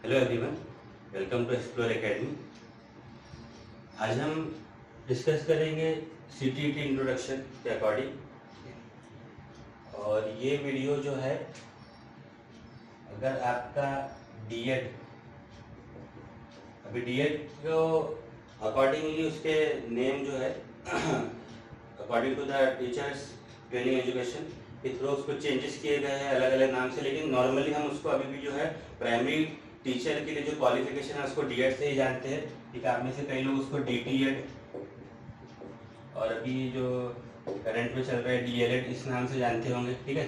Hello everyone, welcome to Explore Academy. आज हम discuss करेंगे सीटीईटी इंट्रोडक्शन के अकॉर्डिंग। और ये वीडियो जो है, अगर आपका डीएड अभी डीएड को अकॉर्डिंगली उसके नेम जो है according to the teachers training education के थ्रू उसको चेंजेस किए गए हैं अलग अलग नाम से, लेकिन नॉर्मली हम उसको अभी भी जो है प्राइमरी टीचर के लिए जो क्वालिफिकेशन है उसको डीएड से ही जानते हैं। ठीक है, आप में से कई लोग उसको डीटीएड और अभी जो करंट में चल रहा है डीएलएड इस नाम से जानते होंगे। ठीक है,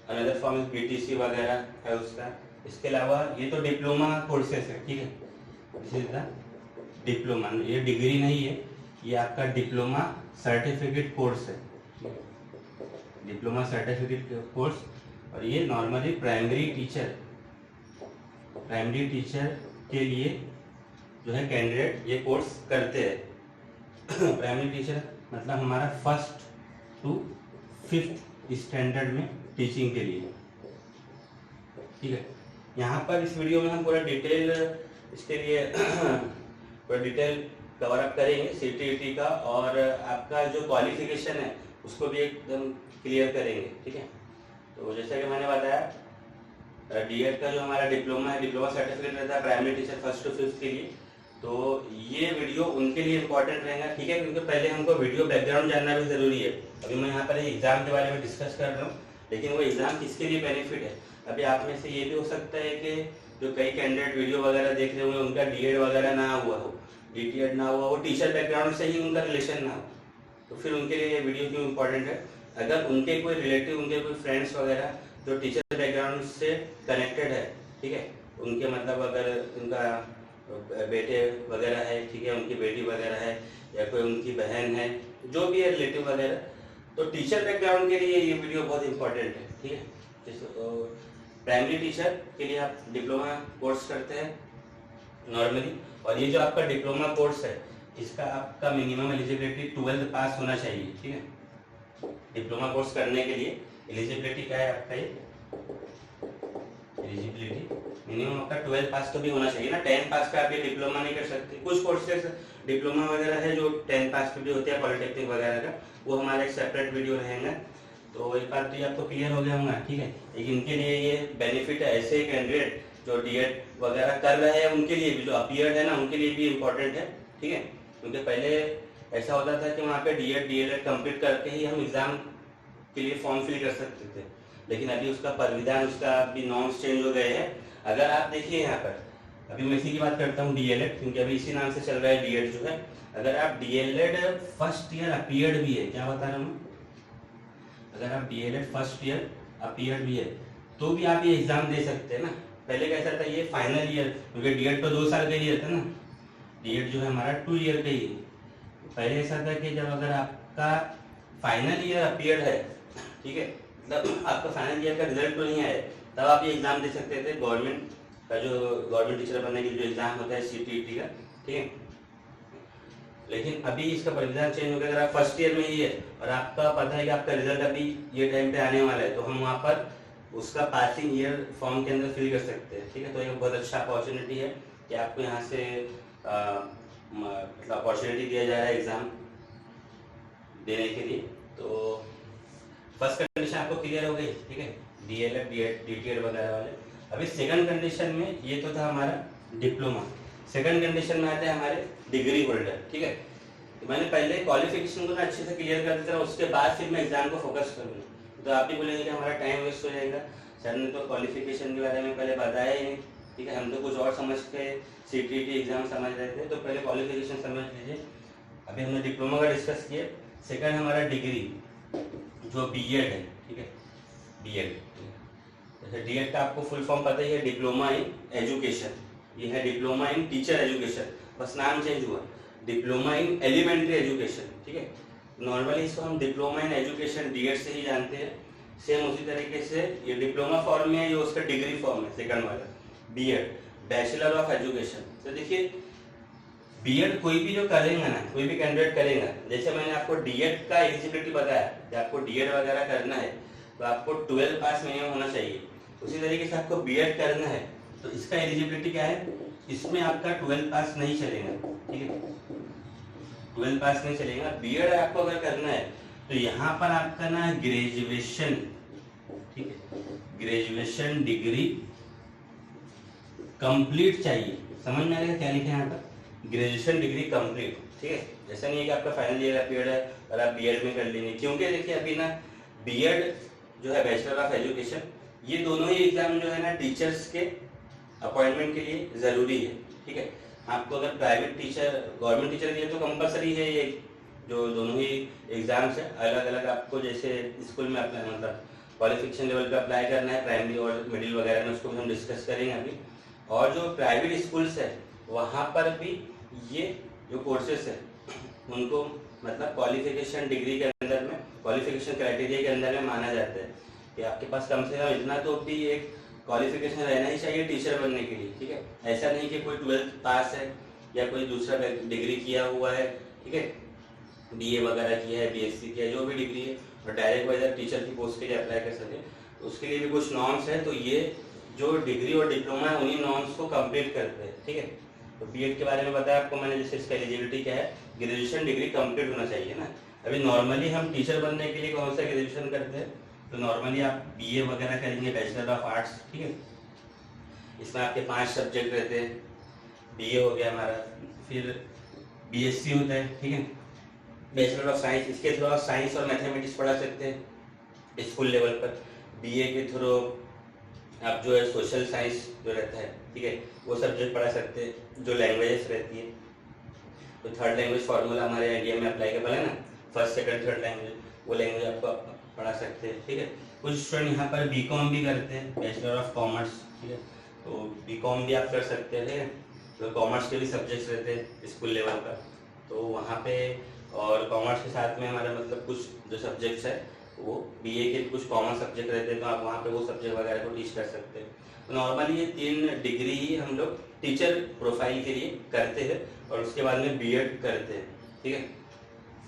अनदर फॉर्म बीटीसी वगैरह है उसका। इसके अलावा ये तो डिप्लोमा कोर्सेस है। ठीक है, दिस इज द डिप्लोमा, ये डिग्री नहीं है, ये आपका डिप्लोमा सर्टिफिकेट कोर्स है, डिप्लोमा सर्टिफिकेट कोर्स। और ये नॉर्मली प्राइमरी टीचर के लिए जो है कैंडिडेट ये कोर्स करते हैं। प्राइमरी टीचर मतलब हमारा 1st to 5th स्टैंडर्ड में टीचिंग के लिए। ठीक है, यहाँ पर इस वीडियो में हम पूरा डिटेल इसके लिए पूरा डिटेल कवर अप करेंगे सीटीईटी का, और आपका जो क्वालिफिकेशन है उसको भी एकदम क्लियर करेंगे। ठीक है, तो जैसा कि मैंने बताया डीएड का जो हमारा डिप्लोमा है, डिप्लोमा सर्टिफिकेट रहता है primary teacher 1st to 5th के लिए। तो ये वीडियो उनके लिए इम्पोर्टेंट रहेगा। ठीक है, क्योंकि पहले हमको वीडियो बैकग्राउंड जानना भी ज़रूरी है। अभी मैं यहाँ पर एग्ज़ाम के बारे में डिस्कस कर रहा हूँ, लेकिन वो एग्ज़ाम किसके लिए बेनिफिट है। अभी आप में से ये भी हो सकता है कि जो कई कैंडिडेट वीडियो वगैरह देख रहे होंगे उनका डीएड वगैरह ना हुआ हो, डीटीएड ना हुआ हो, टीचर बैकग्राउंड से ही उनका रिलेशन ना हो, तो फिर उनके लिए ये वीडियो क्यों इम्पोर्टेंट है। अगर उनके कोई रिलेटिव, उनके कोई फ्रेंड्स वगैरह जो टीचर बैकग्राउंड से कनेक्टेड है, ठीक है, उनके मतलब अगर उनका बेटे वगैरह है, ठीक है, उनकी बेटी वगैरह है, या कोई उनकी बहन है, जो भी है रिलेटिव वगैरह, तो टीचर बैकग्राउंड के लिए ये वीडियो बहुत इंपॉर्टेंट है। ठीक है, प्राइमरी टीचर के लिए आप डिप्लोमा कोर्स करते हैं नॉर्मली, और ये जो आपका डिप्लोमा कोर्स है इसका आपका मिनिमम एलिजिबिलिटी 12th पास होना चाहिए। ठीक है, डिप्लोमा कोर्स करने के लिए एलिजिबिलिटी क्या है आपका, ये एलिजिबिलिटी मिनिमम आपका 12th पास तो भी होना चाहिए ना। 10 पास का आप ये डिप्लोमा नहीं कर सकते। कुछ कोर्सेस डिप्लोमा वगैरह है जो 10 पास पे भी होते हैं, पॉलिटेक्निक वगैरह का, वो हमारा एक सेपरेट वीडियो रहेगा। तो एक बात तो ये आपको क्लियर हो गया होगा। ठीक है, लेकिन इनके लिए ये बेनिफिट है, ऐसे कैंडिडेट जो डीएड वगैरह कर रहे हैं उनके लिए भी, जो अपीयर्ड है ना उनके लिए भी इम्पोर्टेंट है। ठीक है, क्योंकि पहले ऐसा होता था कि वहाँ पे डीएड डीएलएड कंप्लीट करके ही हम एग्ज़ाम के लिए फॉर्म फिल कर सकते थे, लेकिन अभी उसका परिविधान, उसका अभी नॉर्म्स चेंज हो गए हैं। अगर आप देखिए यहाँ पर, अभी मैं इसी की बात करता हूँ डीएलएड, क्योंकि अभी इसी नाम से चल रहा है डीएड जो है। अगर आप डीएलएड 1st ईयर अपीयर्ड भी है, क्या बता रहा हूँ, अगर आप डीएलएड 1st ईयर अपीयर्ड भी है तो भी आप ये एग्जाम दे सकते हैं ना। पहले कैसा था, ये फाइनल ईयर, क्योंकि डीएड तो 2 साल का ही रहता है ना, डीएड जो है हमारा 2 ईयर का ही है। पहले ऐसा था कि जब अगर आपका फाइनल ईयर अपीयर्ड है, ठीक है, मतलब आपका फाइनल ईयर का रिजल्ट तो नहीं आया, तब आप ये एग्जाम दे सकते थे गवर्नमेंट का, जो गवर्नमेंट टीचर बनने के लिए जो एग्जाम होता है सीटीईटी का। ठीक है, लेकिन अभी इसका परिविधान चेंज हो गया। अगर आप 1st ईयर में ही है और आपका पता है कि आपका रिजल्ट अभी ये टाइम पे आने वाला है, तो हम वहाँ पर उसका पासिंग ईयर फॉर्म के अंदर फिल कर सकते हैं। ठीक है, तो एक बहुत अच्छा अपॉर्चुनिटी है कि आपको यहाँ से मतलब अपॉर्चुनिटी दिया जा रहा है एग्ज़ाम देने के लिए। तो फर्स्ट कंडीशन आपको क्लियर हो गई। ठीक है, डीएलएड डीटीएड वगैरह वाले। अभी सेकंड कंडीशन में, ये तो था हमारा डिप्लोमा, सेकंड कंडीशन में आते हैं हमारे डिग्री होल्डर। ठीक है, तो मैंने पहले क्वालिफिकेशन को ना अच्छे से क्लियर कर देता हूँ, उसके बाद फिर मैं एग्जाम को फोकस करूँगा। तो आप भी बोलेंगे कि हमारा टाइम वेस्ट हो जाएगा, सर ने तो क्वालिफिकेशन के बारे में पहले बताया ही नहीं। ठीक है, हम तो कुछ और समझ के सीटीईटी एग्जाम समझ रहे थे, तो पहले क्वालिफिकेशन समझ लीजिए। अभी हमने डिप्लोमा का डिस्कस किया। सेकंड हमारा डिग्री जो बीएड है। ठीक है, बीएड, जैसे डीएड का आपको फुल फॉर्म पता ही है, डिप्लोमा इन एजुकेशन। ये है डिप्लोमा इन टीचर एजुकेशन, बस नाम चेंज हुआ, डिप्लोमा इन एलिमेंट्री एजुकेशन। ठीक है, नॉर्मली इसको हम डिप्लोमा इन एजुकेशन डीएड से ही जानते हैं। सेम उसी तरीके से ये डिप्लोमा फॉर्म में है, ये उसका डिग्री फॉर्म है सेकंड वाला बीएड, बैचलर ऑफ एजुकेशन। तो देखिए बीएड कोई भी जो करेगा ना, कोई भी कैंडिडेट करेगा, जैसे मैंने आपको डीएड का एलिजिबिलिटी बताया कि आपको डीएड वगैरह करना है तो आपको 12 पास मिनिमम होना चाहिए। उसी तरीके से आपको बीएड करना है तो इसका एलिजिबिलिटी क्या है, इसमें आपका 12 पास नहीं चलेगा, ठीक है, 12 पास नहीं चलेगा। बीएड आपको अगर करना है तो यहाँ पर आपका ना ग्रेजुएशन, ठीक है, ग्रेजुएशन डिग्री कंप्लीट चाहिए। समझ में आएगा क्या लिखा है यहाँ पर, ग्रेजुएशन डिग्री कंप्लीट, ठीक है। ऐसा नहीं है कि आपका फाइनल ईयर का पीरियड है और आप बीएड में कर लेंगे, क्योंकि देखिए अभी ना बीएड जो है बैचलर ऑफ एजुकेशन, ये दोनों ही एग्जाम जो है ना टीचर्स के अपॉइंटमेंट के लिए जरूरी है, ठीक है। आपको अगर प्राइवेट टीचर गवर्नमेंट टीचर के लिए तो कंपलसरी है ये जो दोनों ही एग्जाम्स है। अलग अलग आपको जैसे स्कूल में अप्लाई मतलब क्वालिफिकेशन लेवल पे अप्लाई करना है, प्राइमरी और मिडिल वगैरह में, उसको भी हम डिस्कस करेंगे अभी। और जो प्राइवेट स्कूल्स है वहाँ पर भी ये जो कोर्सेस है उनको मतलब क्वालिफिकेशन डिग्री के अंदर में, क्वालिफिकेशन क्राइटेरिया के अंदर में माना जाता है कि आपके पास कम से कम इतना तो भी एक क्वालिफिकेशन रहना ही चाहिए टीचर बनने के लिए, ठीक है। ऐसा नहीं कि कोई 12th पास है या कोई दूसरा डिग्री किया हुआ है, ठीक है, बीए वगैरह किया है, बीएससी किया है, जो भी डिग्री है, और डायरेक्ट वाइज टीचर की पोस्ट के लिए अप्लाई कर सके, तो उसके लिए भी कुछ नॉर्म्स है। तो ये जो डिग्री और डिप्लोमा है उन्हीं नॉर्म्स को कंप्लीट करते हैं, ठीक है। तो बीएड के बारे में बताया आपको मैंने, जैसे इसका एलिजिबिलिटी क्या है, ग्रेजुएशन डिग्री कंप्लीट होना चाहिए ना। अभी नॉर्मली हम टीचर बनने के लिए कौन सा ग्रेजुएशन करते हैं, तो नॉर्मली आप बीए वगैरह करेंगे, बैचलर ऑफ आर्ट्स, ठीक है। इसमें आपके 5 सब्जेक्ट रहते हैं, बीए हो गया हमारा, फिर बीएससी होता है, ठीक है, बैचलर ऑफ साइंस, इसके थ्रू आप साइंस और मैथमेटिक्स पढ़ा सकते हैं स्कूल लेवल पर। बीए के थ्रू आप जो है सोशल साइंस जो रहता है, ठीक है, वो सब्जेक्ट पढ़ा सकते हैं। जो लैंग्वेजेस रहती है, तो थर्ड लैंग्वेज फार्मूला हमारे इंडिया में अप्लाइकेबल है ना, फर्स्ट सेकंड थर्ड लैंग्वेज, वो लैंग्वेज आपको पढ़ा सकते हैं, ठीक है। कुछ स्टूडेंट यहाँ पर बीकॉम भी करते हैं, बैचलर ऑफ कॉमर्स, ठीक है, तो बीकॉम भी आप कर सकते हैं। तो कॉमर्स के भी सब्जेक्ट्स रहते हैं स्कूल लेवल पर, तो वहाँ पे, और कॉमर्स के साथ में हमारा मतलब कुछ जो सब्जेक्ट्स है वो बीए के कुछ कॉमन सब्जेक्ट रहते हैं, तो आप वहाँ पे वो सब्जेक्ट वगैरह को टीच कर सकते हैं। तो नॉर्मली ये 3 डिग्री ही हम लोग टीचर प्रोफाइल के लिए करते हैं और उसके बाद में बीएड करते हैं, ठीक है।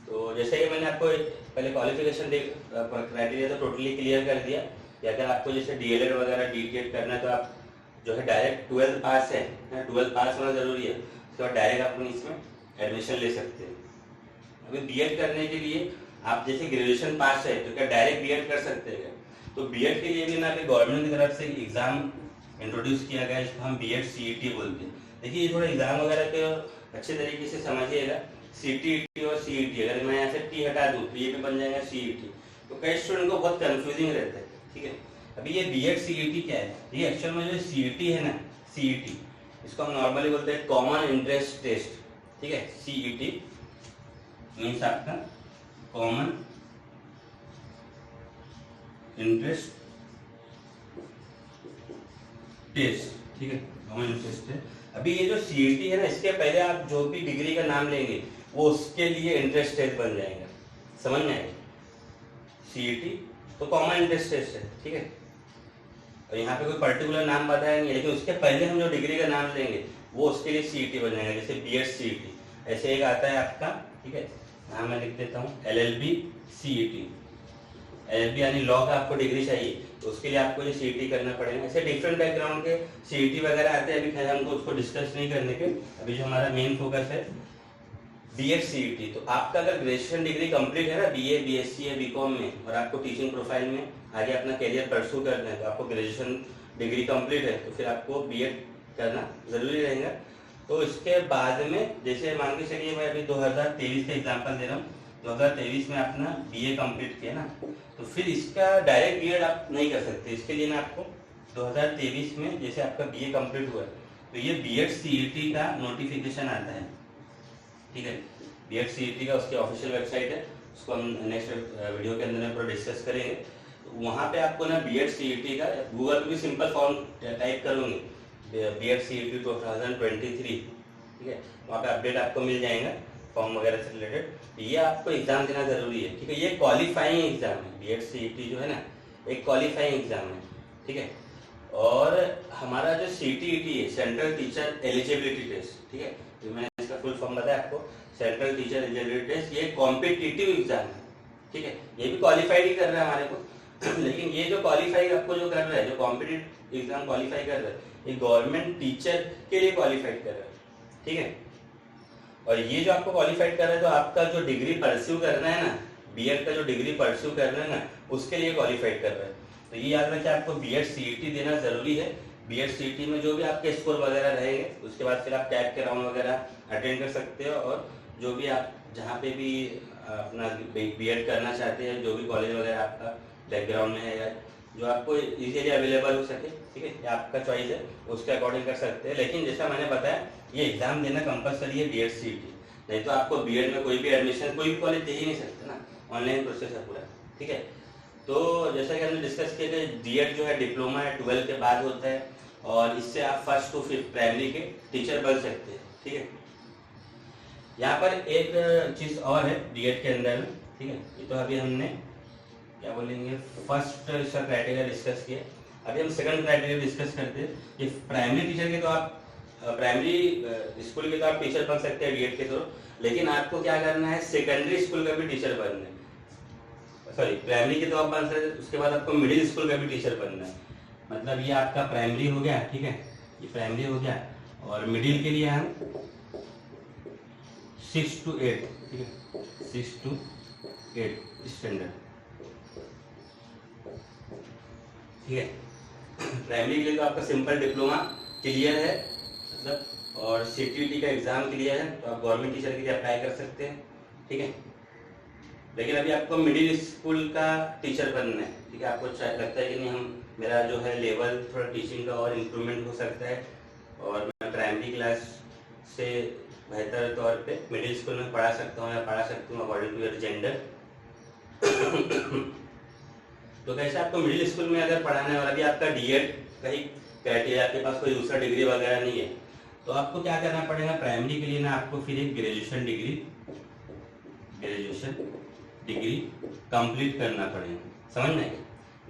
तो जैसे कि मैंने आपको पहले क्वालिफिकेशन क्राइटेरिया तो टोटली क्लियर कर दिया कि अगर आपको जैसे डीएलएड वगैरह डीटीएड करना है तो आप जो है डायरेक्ट 12 पास है, 12 पास होना जरूरी है, उसके बाद डायरेक्ट आप इसमें एडमिशन ले सकते हैं। अभी बीएड करने के लिए आप जैसे ग्रेजुएशन पास है तो क्या डायरेक्ट बीएड कर सकते हैं, तो बीएड के लिए भी ना गवर्नमेंट की तरफ से एग्जाम इंट्रोड्यूस किया गया है, इसको हम बीएड सीईटी बोलते हैं। देखिए ये थोड़ा एग्जाम वगैरह के अच्छे तरीके से समझिएगा, सीटीईटी और सीईटी, अगर मैं यहाँ से टी हटा दूँ तो ये भी बन जाएगा सीईटी, तो कई स्टूडेंट को बहुत कंफ्यूजिंग रहता है, ठीक है। अभी ये बीएड सीईटी क्या है, ये एक्चुअल में जो सीईटी है ना, सीईटी इसको हम नॉर्मली बोलते हैं कॉमन इंटरेस्ट टेस्ट, ठीक है। सीईटी मीन्स आपका कॉमन इंटरेस्ट टेस्ट, ठीक है, कॉमन इंटरेस्ट टेस्ट। अभी ये जो सीईटी है ना, इसके पहले आप जो भी डिग्री का नाम लेंगे वो उसके लिए इंटरेस्ट टेस्ट बन जाएगा, समझ में आएगा। सीईटी तो कॉमन इंटरेस्ट टेस्ट है, ठीक है, और यहाँ पे कोई पर्टिकुलर नाम बताया नहीं है, लेकिन उसके पहले हम जो डिग्री का नाम लेंगे वो उसके लिए सीईटी बन जाएगा, जैसे बीएड सीईटी, ऐसे एक आता है आपका, ठीक है, यहाँ मैं लिख देता हूँ एलएलबी सीईटी। एलएलबी यानी लॉ का आपको डिग्री चाहिए, तो उसके लिए आपको ये सीईटी करना पड़ेगा। ऐसे डिफरेंट बैकग्राउंड के सीईटी वगैरह आते हैं, अभी खैर हमको उसको डिस्कस नहीं करने के, अभी जो हमारा मेन फोकस है बीएड सीईटी। तो आपका अगर ग्रेजुएशन डिग्री कंप्लीट है ना, बीए बीएससी या बीकॉम में, और आपको टीचिंग प्रोफाइल में आगे अपना करियर परस्यू करना है, तो आपको ग्रेजुएशन डिग्री कंप्लीट है तो फिर आपको बीएड करना जरूरी रहेगा। तो इसके बाद में जैसे मान के चलिए मैं अभी 2023 का एग्जाम्पल दे रहा हूँ, 2023 में अपना बीए कंप्लीट किया ना, तो फिर इसका डायरेक्ट बीएड आप नहीं कर सकते। इसके लिए ना आपको 2023 में जैसे आपका बीए कंप्लीट हुआ है तो ये बीएड सीईटी का नोटिफिकेशन आता है, ठीक है, बीएड सीईटी का उसकी ऑफिशियल वेबसाइट है, उसको हम नेक्स्ट वीडियो के अंदर में पूरा डिस्कस करेंगे। तो वहाँ पे आपको ना बीएड सीईटी का गूगल पे भी सिंपल फॉर्म टाइप करोगे बीएड सीईटी 2023, ठीक है, वहाँ पे अपडेट आपको मिल जाएगा फॉर्म वगैरह से रिलेटेड। ये आपको एग्जाम देना जरूरी है, ठीक है, ये क्वालिफाइंग एग्जाम है, बीएड सीईटी जो है ना एक क्वालिफाइंग एग्जाम है, ठीक है। और हमारा जो सीटीईटी है, सेंट्रल टीचर एलिजिबिलिटी टेस्ट, ठीक है, जो मैंने इसका फुल फॉर्म बताया आपको, सेंट्रल टीचर एलिजिबिलिटी टेस्ट, ये कॉम्पिटिटिव एग्जाम है, ठीक है, ये भी क्वालिफाइड ही कर रहा है हमारे को लेकिन ये जो क्वालिफाई आपको जो कर रहा है, जो एग्जाम क्वालिफाई कर रहा है, ये गवर्नमेंट टीचर के लिए क्वालिफाइड कर रहा है, ठीक है। और ये जो आपको क्वालिफाइड कर रहा है, तो आपका जो डिग्री परस्यू करना है ना, बीएड का जो डिग्री परस्यू करना है ना, उसके लिए क्वालिफाइड कर रहा है। तो ये याद रखें, आपको बीएड सीईटी देना जरूरी है। बीएड सीईटी में जो भी आपके स्कोर वगैरह रहेंगे, उसके बाद फिर आप कैट के राउंड वगैरह अटेंड कर सकते हो, और जो भी आप जहाँ पे भी अपना बीएड करना चाहते हैं, जो भी कॉलेज वगैरह आपका बैकग्राउंड में है या जो आपको इजीली अवेलेबल हो सके, ठीक है, ये आपका चॉइस है, उसके अकॉर्डिंग कर सकते हैं। लेकिन जैसा मैंने बताया, ये एग्जाम देना कंपलसरी है बीएड सीईटी, नहीं तो आपको बीएड में कोई भी एडमिशन कोई भी कॉलेज दे ही नहीं सकते ना, ऑनलाइन प्रोसेस है पूरा, ठीक है। तो जैसा कि हमने डिस्कस किया कि बीएड जो है डिप्लोमा है 12 के बाद होता है, और इससे आप 1st to 5th प्राइमरी के टीचर बन सकते हैं, ठीक है। यहाँ पर एक चीज और है बीएड के अंदर में, ठीक है, ये तो अभी हमने क्या बोलेंगे फर्स्ट इसका क्राइटेरिया डिस्कस किया। अभी हम सेकंड क्राइटेरिया डिस्कस करते हैं कि प्राइमरी टीचर के तो आप प्राइमरी स्कूल के तो आप टीचर बन सकते हैं बीएड के थ्रू, लेकिन आपको क्या करना है, सेकेंडरी स्कूल का भी टीचर बनना है। सॉरी, प्राइमरी के तो आप बन सकते हैं, उसके बाद आपको मिडिल स्कूल का भी टीचर बनना है। मतलब ये आपका प्राइमरी हो गया, ठीक है, ये प्राइमरी हो गया, और मिडिल के लिए हम 6 to 8, ठीक है, 6 to 8 स्टैंडर्ड, ठीक है। प्राइमरी के लिए तो आपका सिंपल डिप्लोमा क्लियर है, मतलब, और सीटीईटी का एग्जाम क्लियर है, तो आप गवर्नमेंट टीचर के लिए अप्लाई कर सकते हैं, ठीक है। लेकिन अभी आपको मिडिल स्कूल का टीचर बनना है, ठीक है। आपको लगता है कि नहीं, हम मेरा जो है लेवल थोड़ा टीचिंग का और इम्प्रूवमेंट हो सकता है, और मैं प्राइमरी क्लास से बेहतर तौर पे मिडिल स्कूल में पढ़ा सकता हूँ या पढ़ा सकती हूँ अकॉर्डिंग टू योर जेंडर। तो कैसे आपको मिडिल स्कूल में अगर पढ़ाना है और अभी आपका डीएड का ही क्राइटेरिया, आपके पास कोई दूसरा डिग्री वगैरह नहीं है, तो आपको क्या करना पड़ेगा, प्राइमरी के लिए ना आपको फिर एक ग्रेजुएशन डिग्री कंप्लीट करना पड़ेगा, समझ में?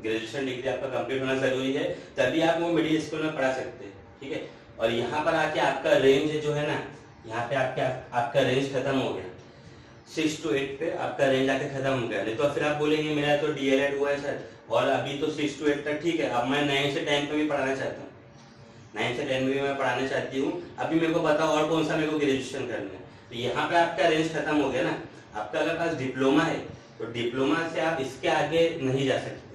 ग्रेजुएशन डिग्री आपका कंप्लीट होना जरूरी है, तभी आप वो मिडिल स्कूल में पढ़ा सकते हैं, ठीक है। और यहाँ पर आके आपका रेंज जो है ना, यहाँ पे आपका रेंज खत्म हो गया, 6 to 8 पे आपका रेंज आके खत्म हो गया। नहीं तो फिर आप बोलेंगे मेरा तो डीएलएड हुआ है सर, और अभी तो 6 to 8 तक ठीक है, अब मैं 9 से 10 पे भी पढ़ाना चाहता हूँ, 9 से 10 भी मैं पढ़ाना चाहती हूँ, अभी मेरे को बताओ और कौन सा मेरे को ग्रेजुएशन करना है। तो यहाँ पे आपका रेंज खत्म हो गया ना। आपका अगर पास डिप्लोमा है तो डिप्लोमा से आप इसके आगे नहीं जा सकते।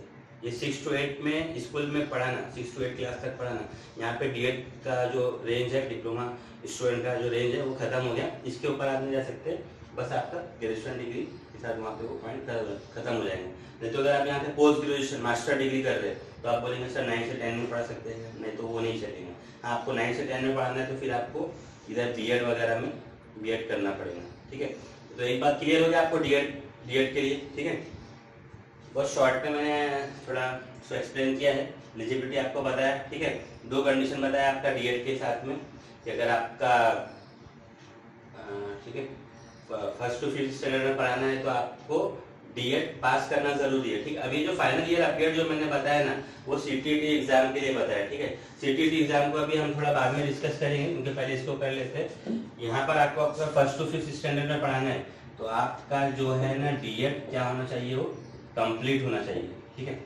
ये 6 to 8 में स्कूल में पढ़ाना, 6 to 8 क्लास तक पढ़ाना, यहाँ पे डीएड का जो रेंज है, डिप्लोमा स्टूडेंट का जो रेंज है वो खत्म हो गया, इसके ऊपर आप नहीं जा सकते। बस आपका ग्रेजुएशन डिग्री के साथ वहाँ पे वो पॉइंट खत्म हो जाएंगे। नहीं तो अगर आप यहाँ पे पोस्ट ग्रेजुएशन मास्टर डिग्री कर रहे हैं तो आप बोलेंगे सर 9 से 10 में पढ़ा सकते हैं, नहीं तो वो नहीं चलेगा। हाँ, आपको 9 से 10 में पढ़ाना है तो फिर आपको इधर बीएड वगैरह में बीएड करना पड़ेगा, ठीक है। तो एक बात क्लियर हो गया आपको डीएड के लिए, ठीक है। बहुत शॉर्ट में मैंने थोड़ा एक्सप्लेन किया है, एलिजिबिलिटी आपको बताया, ठीक है। 2 कंडीशन बताया आपका डीएड के साथ में कि अगर आपका ठीक है 1st to 5th स्टैंडर्ड में पढ़ाना है तो आपको डीएड पास करना जरूरी है, ठीक है। अभी जो फाइनल ईयर अपडेट जो मैंने बताया ना, वो सीटीईटी एग्जाम के लिए बताया, ठीक है। सीटीईटी एग्जाम को अभी हम थोड़ा बाद में डिस्कस करेंगे, क्योंकि पहले इसको कर लेते हैं। यहाँ पर आपको आपका 1st to 5th स्टैंडर्ड में पढ़ाना है तो आपका जो है ना डीएड क्या होना चाहिए, वो कंप्लीट होना चाहिए, ठीक है।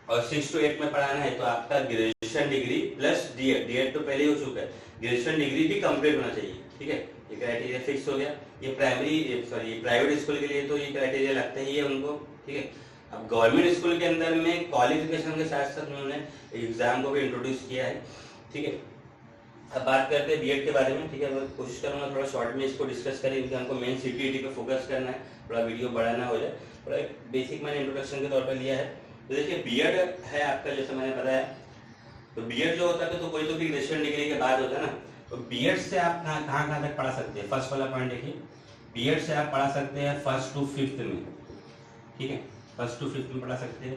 और 6 to 8 में पढ़ाना है तो आपका ग्रेजुएशन डिग्री प्लस डीएड तो पहले हो चुका है, ग्रेजुएशन डिग्री भी कंप्लीट होना चाहिए, ठीक है। ये क्राइटेरिया फिक्स हो गया। ये प्राइवेट स्कूल के लिए तो ये क्राइटेरिया लगता ही है उनको, ठीक है। अब गवर्नमेंट स्कूल के अंदर में क्वालिफिकेशन के साथ साथ उन्होंने एग्जाम को भी इंट्रोड्यूस किया है, ठीक है। अब बात करते हैं बीएड के बारे में, ठीक है। मैं कोशिश करूंगा थोड़ा शॉर्ट में इसको डिस्कस करें, क्योंकि हमको मेन सीटीईटी पे फोकस करना है, थोड़ा वीडियो बड़ा ना हो जाए। थोड़ा एक बेसिक मैंने इंट्रोडक्शन के तौर पर लिया है। तो देखिए बीएड है आपका, जैसे मैंने बताया, तो बीएड जो होता है तो कोई तो भी ग्रेजुएशन डिग्री के बाद होता है ना, तो बीएड से आप कहाँ तक पढ़ा सकते हैं। फर्स्ट वाला पॉइंट देखिए, बीएड से आप पढ़ा सकते हैं 1st to 5th में, ठीक है, 1st to 5th में पढ़ा सकते हैं।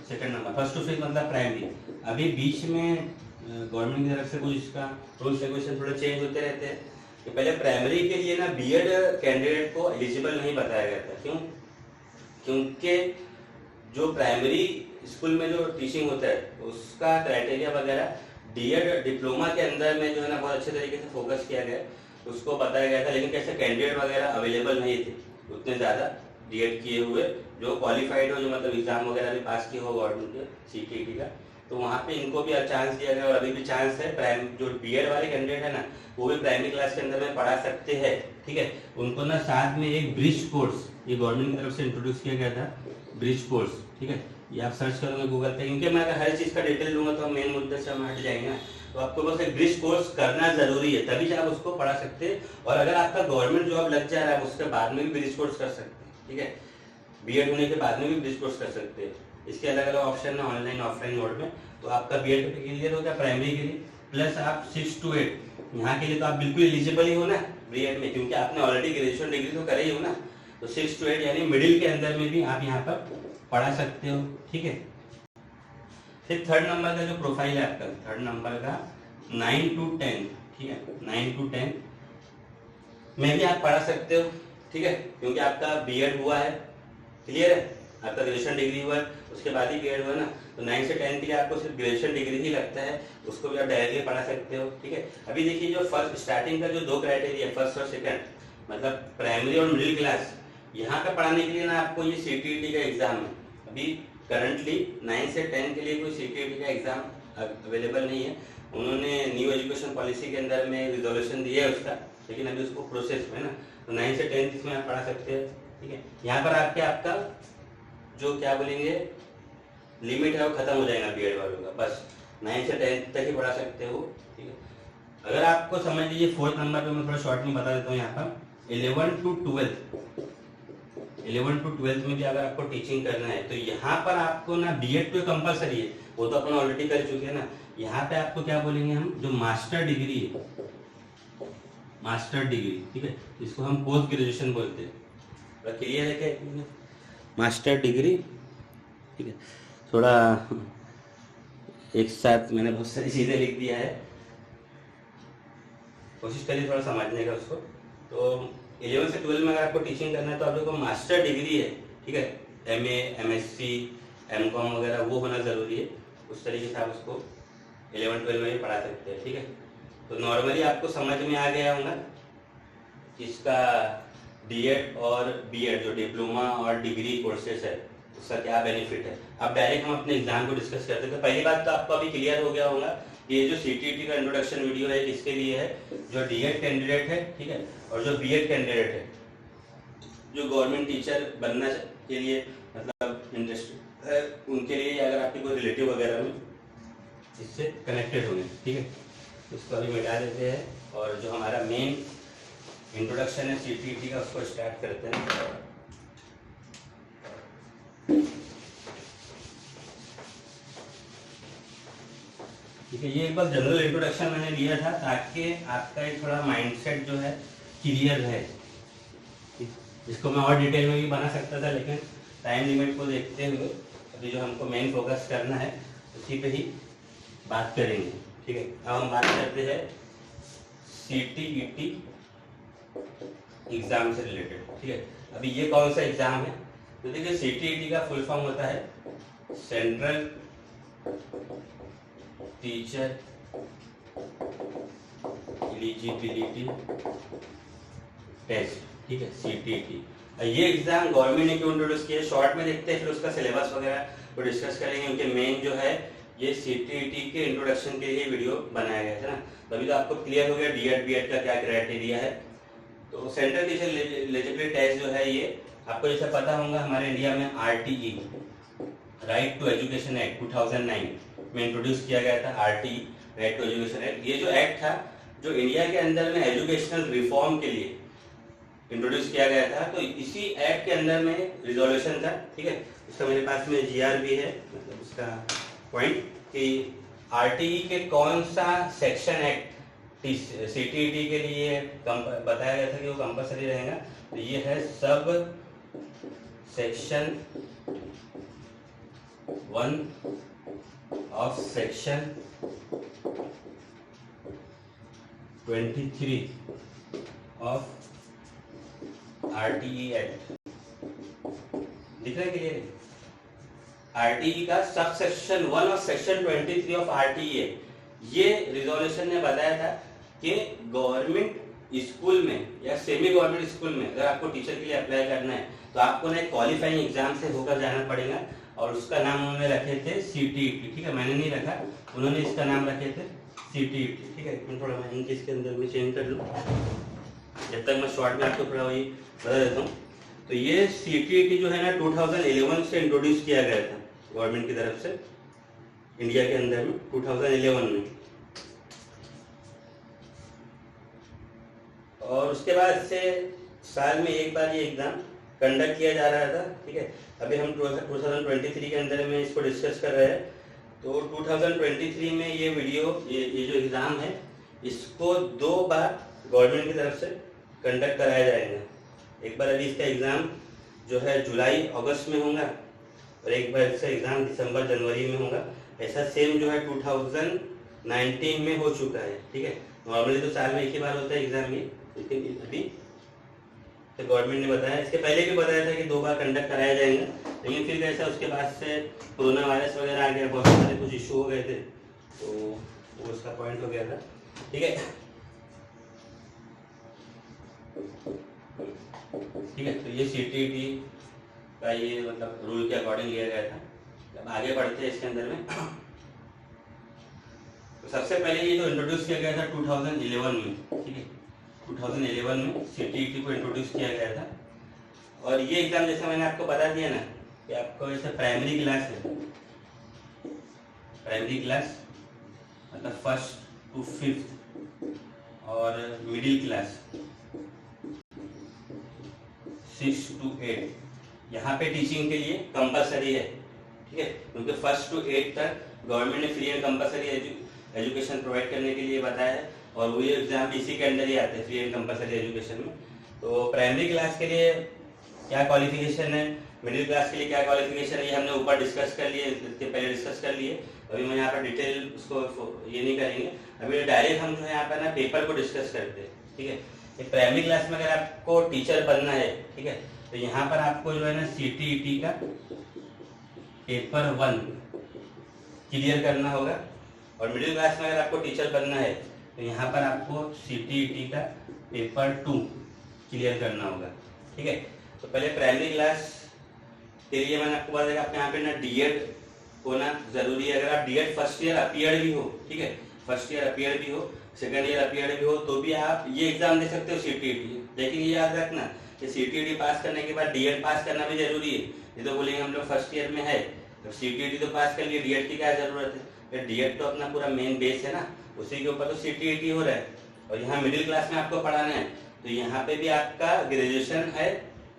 Second number 1st to 5th मतलब प्राइमरी। अभी बीच में गवर्नमेंट की तरफ से कुछ इसका रूल्स रेगुलेशन थोड़े चेंज होते रहते हैं कि पहले प्राइमरी के लिए ना बीएड कैंडिडेट को एलिजिबल नहीं बताया गया था। क्यों? क्योंकि जो प्राइमरी स्कूल में जो टीचिंग होता है उसका क्राइटेरिया वगैरह डीएड डिप्लोमा के अंदर में जो है ना बहुत अच्छे तरीके से फोकस किया गया, उसको बताया गया था। लेकिन कैसे कैंडिडेट वगैरह अवेलेबल नहीं थे उतने ज़्यादा डीएड किए हुए, जो क्वालिफाइड हो, जो मतलब एग्जाम वगैरह भी पास किए हो गवर्नमेंट के सीटीईटी का, तो वहाँ पे इनको भी चांस दिया गया और अभी भी चांस है। जो बीएड वाले कैंडिडेट है ना, वो भी प्राइमरी क्लास के अंदर में पढ़ा सकते हैं, ठीक है। उनको ना साथ में एक ब्रिज कोर्स, ये गवर्नमेंट की तरफ से इंट्रोड्यूस किया गया था, ब्रिज कोर्स, ठीक है। ये आप सर्च करोगे गूगल पे, क्योंकि मैं अगर हर चीज़ का डिटेल दूंगा तो हम मेन मुद्दे से हम हट जाएंगे ना। तो आपको बस एक ब्रिज कोर्स करना जरूरी है, तभी आप उसको पढ़ा सकते हैं। और अगर आपका गवर्नमेंट जॉब लग जा रहा है, उसके बाद में भी ब्रिज कोर्स कर सकते हैं, ठीक है। बीएड होने के बाद में भी ब्रिज कोर्स कर सकते हैं। इसके अलग अलग ऑप्शन है ऑनलाइन ऑफलाइन मोड में। तो आपका बीएड क्लियर हो गया प्राइमरी के लिए, प्लस आप 6 to 8 यहाँ के लिए तो आप बिल्कुल एलिजिबल ही हो ना बीएड में, क्योंकि आपने ऑलरेडी ग्रेजुएशन डिग्री तो करे ही हो ना। तो 6 to 8 यानी मिडिल के अंदर में भी आप यहाँ पर पढ़ा सकते हो, ठीक है। फिर थर्ड नंबर का जो प्रोफाइल है आपका, थर्ड नंबर का 9 to 10, ठीक है, 9 to 10 में भी आप पढ़ा सकते हो, ठीक है, क्योंकि आपका बीएड हुआ है, क्लियर है, आपका ग्रेजुएशन डिग्री हुआ है, उसके बाद ही बीएड हुआ ना। तो 9 से 10 के लिए आपको सिर्फ ग्रेजुएशन डिग्री ही लगता है, उसको भी आप डायरेक्टली पढ़ा सकते हो, ठीक है। अभी देखिए जो फर्स्ट स्टार्टिंग का जो 2 क्राइटेरिया है, फर्स्ट और सेकंड, मतलब प्राइमरी और मिडिल क्लास, यहाँ पे पढ़ाने के लिए ना आपको ये सीटीईटी का एग्जाम है। अभी करंटली 9 से 10 के लिए कोई सीटीईटी का एग्जाम अवेलेबल नहीं है। उन्होंने न्यू एजुकेशन पॉलिसी के अंदर में रिजोल्यूशन दिया है उसका, लेकिन अभी उसको प्रोसेस में ना। तो 9 से 10 इसमें आप पढ़ा सकते हैं, ठीक है। यहाँ पर आपका जो क्या बोलेंगे लिमिट है वो खत्म हो जाएगा बीएड वालों का, बस 9 से 10 तक ही पढ़ा सकते हो, ठीक है। अगर आपको समझ लीजिए 4th नंबर पे मैं थोड़ा शॉर्ट में बता देता हूँ, यहाँ पर 11 to 12 में भी अगर आपको टीचिंग करना है तो यहाँ पर आपको ना बीएड तो कंपलसरी है, वो तो अपन ऑलरेडी कर चुके हैं ना। यहाँ पे आपको क्या बोलेंगे हम, जो मास्टर डिग्री है, मास्टर डिग्री, ठीक है, इसको हम पोस्ट ग्रेजुएशन बोलते हैं। क्लियर है क्या, मास्टर डिग्री, ठीक है। थोड़ा एक साथ मैंने बहुत सारी चीज़ें लिख दिया है, कोशिश करिए थोड़ा समझने का उसको। तो 11 से 12 में अगर आपको टीचिंग करना है तो आप लोगों को मास्टर डिग्री है, ठीक है, एमए, एमएससी, एमकॉम वगैरह वो होना ज़रूरी है। उस तरीके से आप उसको 11-12 में भी पढ़ा सकते हैं, ठीक है। तो नॉर्मली आपको समझ में आ गया होगा इसका डीएड और बीएड जो डिप्लोमा और डिग्री कोर्सेज है उसका क्या बेनिफिट है। अब डायरेक्ट हम अपने एग्जाम को डिस्कस करते हैं। तो पहली बात तो आपको अभी क्लियर हो गया होगा, ये जो सीटीईटी का इंट्रोडक्शन वीडियो है किसके लिए है, जो डीएड कैंडिडेट है, ठीक है, और जो बीएड कैंडिडेट है, जो गवर्नमेंट टीचर बनना के लिए मतलब इंटरेस्टेड है उनके लिए, अगर आपके कोई रिलेटिव वगैरह में इससे कनेक्टेड होंगे, ठीक है। इसको अभी मिटा देते हैं और जो हमारा मेन इंट्रोडक्शन है सीटीईटी का उसको स्टार्ट करते हैं। ठीक है, ये एक बार जनरल इंट्रोडक्शन मैंने लिया था ताकि आपका एक थोड़ा माइंडसेट जो है क्लियर है। इसको मैं और डिटेल में भी बना सकता था, लेकिन टाइम लिमिट को देखते हुए अभी जो हमको मेन फोकस करना है उसी पे ही बात करेंगे, ठीक है। अब हम बात करते हैं सीटीईटी एग्जाम से रिलेटेड, ठीक है। अभी ये कौन सा एग्जाम है, तो देखिए सीटीईटी का फुल फॉर्म होता है सेंट्रल टीचर एलिजिबिलिटी टेस्ट, ठीक है, सीटीईटी। ये एग्जाम गवर्नमेंट ने क्यों इंट्रोड्यूस किया, शॉर्ट में देखते हैं, फिर उसका सिलेबस वगैरह को डिस्कस करेंगे। क्योंकि मेन जो है ये सीटीईटी के इंट्रोडक्शन के लिए वीडियो बनाया गया है ना। तभी तो आपको क्लियर हो गया डीएड बीएड का क्या क्राइटेरिया है। तो सेंट्रल टीचर एलिजिबिलिटी टेस्ट जो है, ये आपको जैसे पता होगा हमारे इंडिया में RTE, right to education act 2009 में इंट्रोड्यूस किया गया था। RTE, right to education act, ये जो एक्ट था जो इंडिया के अंदर में एजुकेशनल रिफॉर्म के लिए इंट्रोड्यूस किया गया था। तो इसी एक्ट के अंदर में रिजोल्यूशन था, ठीक है। उसका मेरे पास में जीआर भी है, मतलब उसका पॉइंट कि आरटीई के कौन सा सेक्शन एक्ट सीटीईटी के लिए बताया गया था कि वो कंपलसरी रहेगा। तो ये है sub section 1 of section 23 of RTE act. दिख रहा है क्लियर? आरटीई का सब सेक्शन 1 और सेक्शन 23 ऑफ आरटीई है। ये रिजोल्यूशन ने बताया था कि गवर्नमेंट स्कूल में या सेमी गवर्नमेंट स्कूल में अगर आपको टीचर के लिए अप्लाई करना है तो आपको ना क्वालिफाइंग एग्जाम से होकर जाना पड़ेगा। और उसका नाम उन्होंने रखे थे CTET, ठीक है, मैंने नहीं रखा, उन्होंने इसका नाम रखे थे CTET, ठीक है। मैं थोड़ा मैं इंग्लिश के अंदर में चेंज कर लूँ, जब तक मैं शॉर्ट में आपको थोड़ा वही बता देता हूँ। तो ये CTET जो है ना 2011 से इंट्रोड्यूस किया गया था गवर्नमेंट की तरफ से इंडिया के अंदर में 2011 में, और उसके बाद से साल में एक बार ये एग्ज़ाम कंडक्ट किया जा रहा था, ठीक है। अभी हम 2023 के अंदर में इसको डिस्कस कर रहे हैं। तो 2023 में ये ये जो एग्ज़ाम है इसको 2 बार गवर्नमेंट की तरफ से कंडक्ट कराया जाएगा। एक बार अभी इसका एग्ज़ाम जो है जुलाई अगस्त में होगा और एक बार इसका एग्ज़ाम दिसंबर जनवरी में होगा। ऐसा सेम जो है 2019 में हो चुका है, ठीक है। नॉर्मली तो साल में एक ही बार होता है एग्ज़ाम ये, लेकिन अभी तो गवर्नमेंट ने बताया, इसके पहले भी बताया था कि 2 बार कंडक्ट कराया जाएंगे, लेकिन फिर कैसा उसके बाद से कोरोना वायरस वगैरह आ गया, बहुत सारे कुछ इशू हो गए थे, तो वो उसका पॉइंट हो गया था, ठीक है। ठीक है, तो ये CTET का ये मतलब रूल के अकॉर्डिंग लिया गया था। जब आगे बढ़ते हैं इसके अंदर में, तो सबसे पहले ये जो इंट्रोड्यूस किया गया था 2011 में, ठीक है, 2011 में CTET को इंट्रोड्यूस किया गया था। और ये एग्ज़ाम जैसे मैंने आपको बता दिया ना कि आपको जैसे प्राइमरी क्लास है, प्राइमरी क्लास मतलब 1st to 5th और मिडिल क्लास 6 to 8 यहाँ पे टीचिंग के लिए कंपलसरी है, ठीक है, क्योंकि 1st to 8 तक गवर्नमेंट ने free and compulsory education provide करने के लिए बताया है, और वो ये एग्जाम इसी के अंदर ही आते हैं, फ्री एंड कंपलसरी एजुकेशन में। तो प्राइमरी क्लास के लिए क्या क्वालिफिकेशन है, मिडिल क्लास के लिए क्या क्वालिफिकेशन है, ये हमने ऊपर डिस्कस कर लिए, इसके पहले डिस्कस कर लिए। अभी मैं यहाँ पर डिटेल उसको ये नहीं करेंगे, अभी डायरेक्ट हम जो है यहाँ पर ना पेपर को डिस्कस करते हैं, ठीक है। प्राइमरी क्लास में अगर आपको टीचर बनना है, ठीक है, तो यहाँ पर आपको जो है ना CTET का पेपर 1 क्लियर करना होगा, और मिडिल क्लास में अगर आपको टीचर बनना है तो यहाँ पर आपको CTET का पेपर 2 क्लियर करना होगा, ठीक है। तो पहले प्राइमरी क्लास के लिए मैंने आपको बताया आपके यहाँ पे ना DED होना जरूरी है। अगर आप DED फर्स्ट ईयर अपीयर्ड भी हो, ठीक है, फर्स्ट ईयर अपीयर्ड भी हो, सेकंड ईयर अपीयर्ड भी हो, तो भी आप ये एग्जाम दे सकते हो CTET। लेकिन ये याद रखना कि CTET पास करने के बाद DED पास करना भी जरूरी है। ये तो बोलेंगे हम लोग फर्स्ट ईयर में है तो CTET तो पास कर लिए, DED की क्या जरूरत है, DED तो अपना पूरा मेन बेस है ना, उसी के ऊपर तो CTET हो रहा है। और यहाँ मिडिल क्लास में आपको पढ़ाना है तो यहाँ पे भी आपका ग्रेजुएशन है,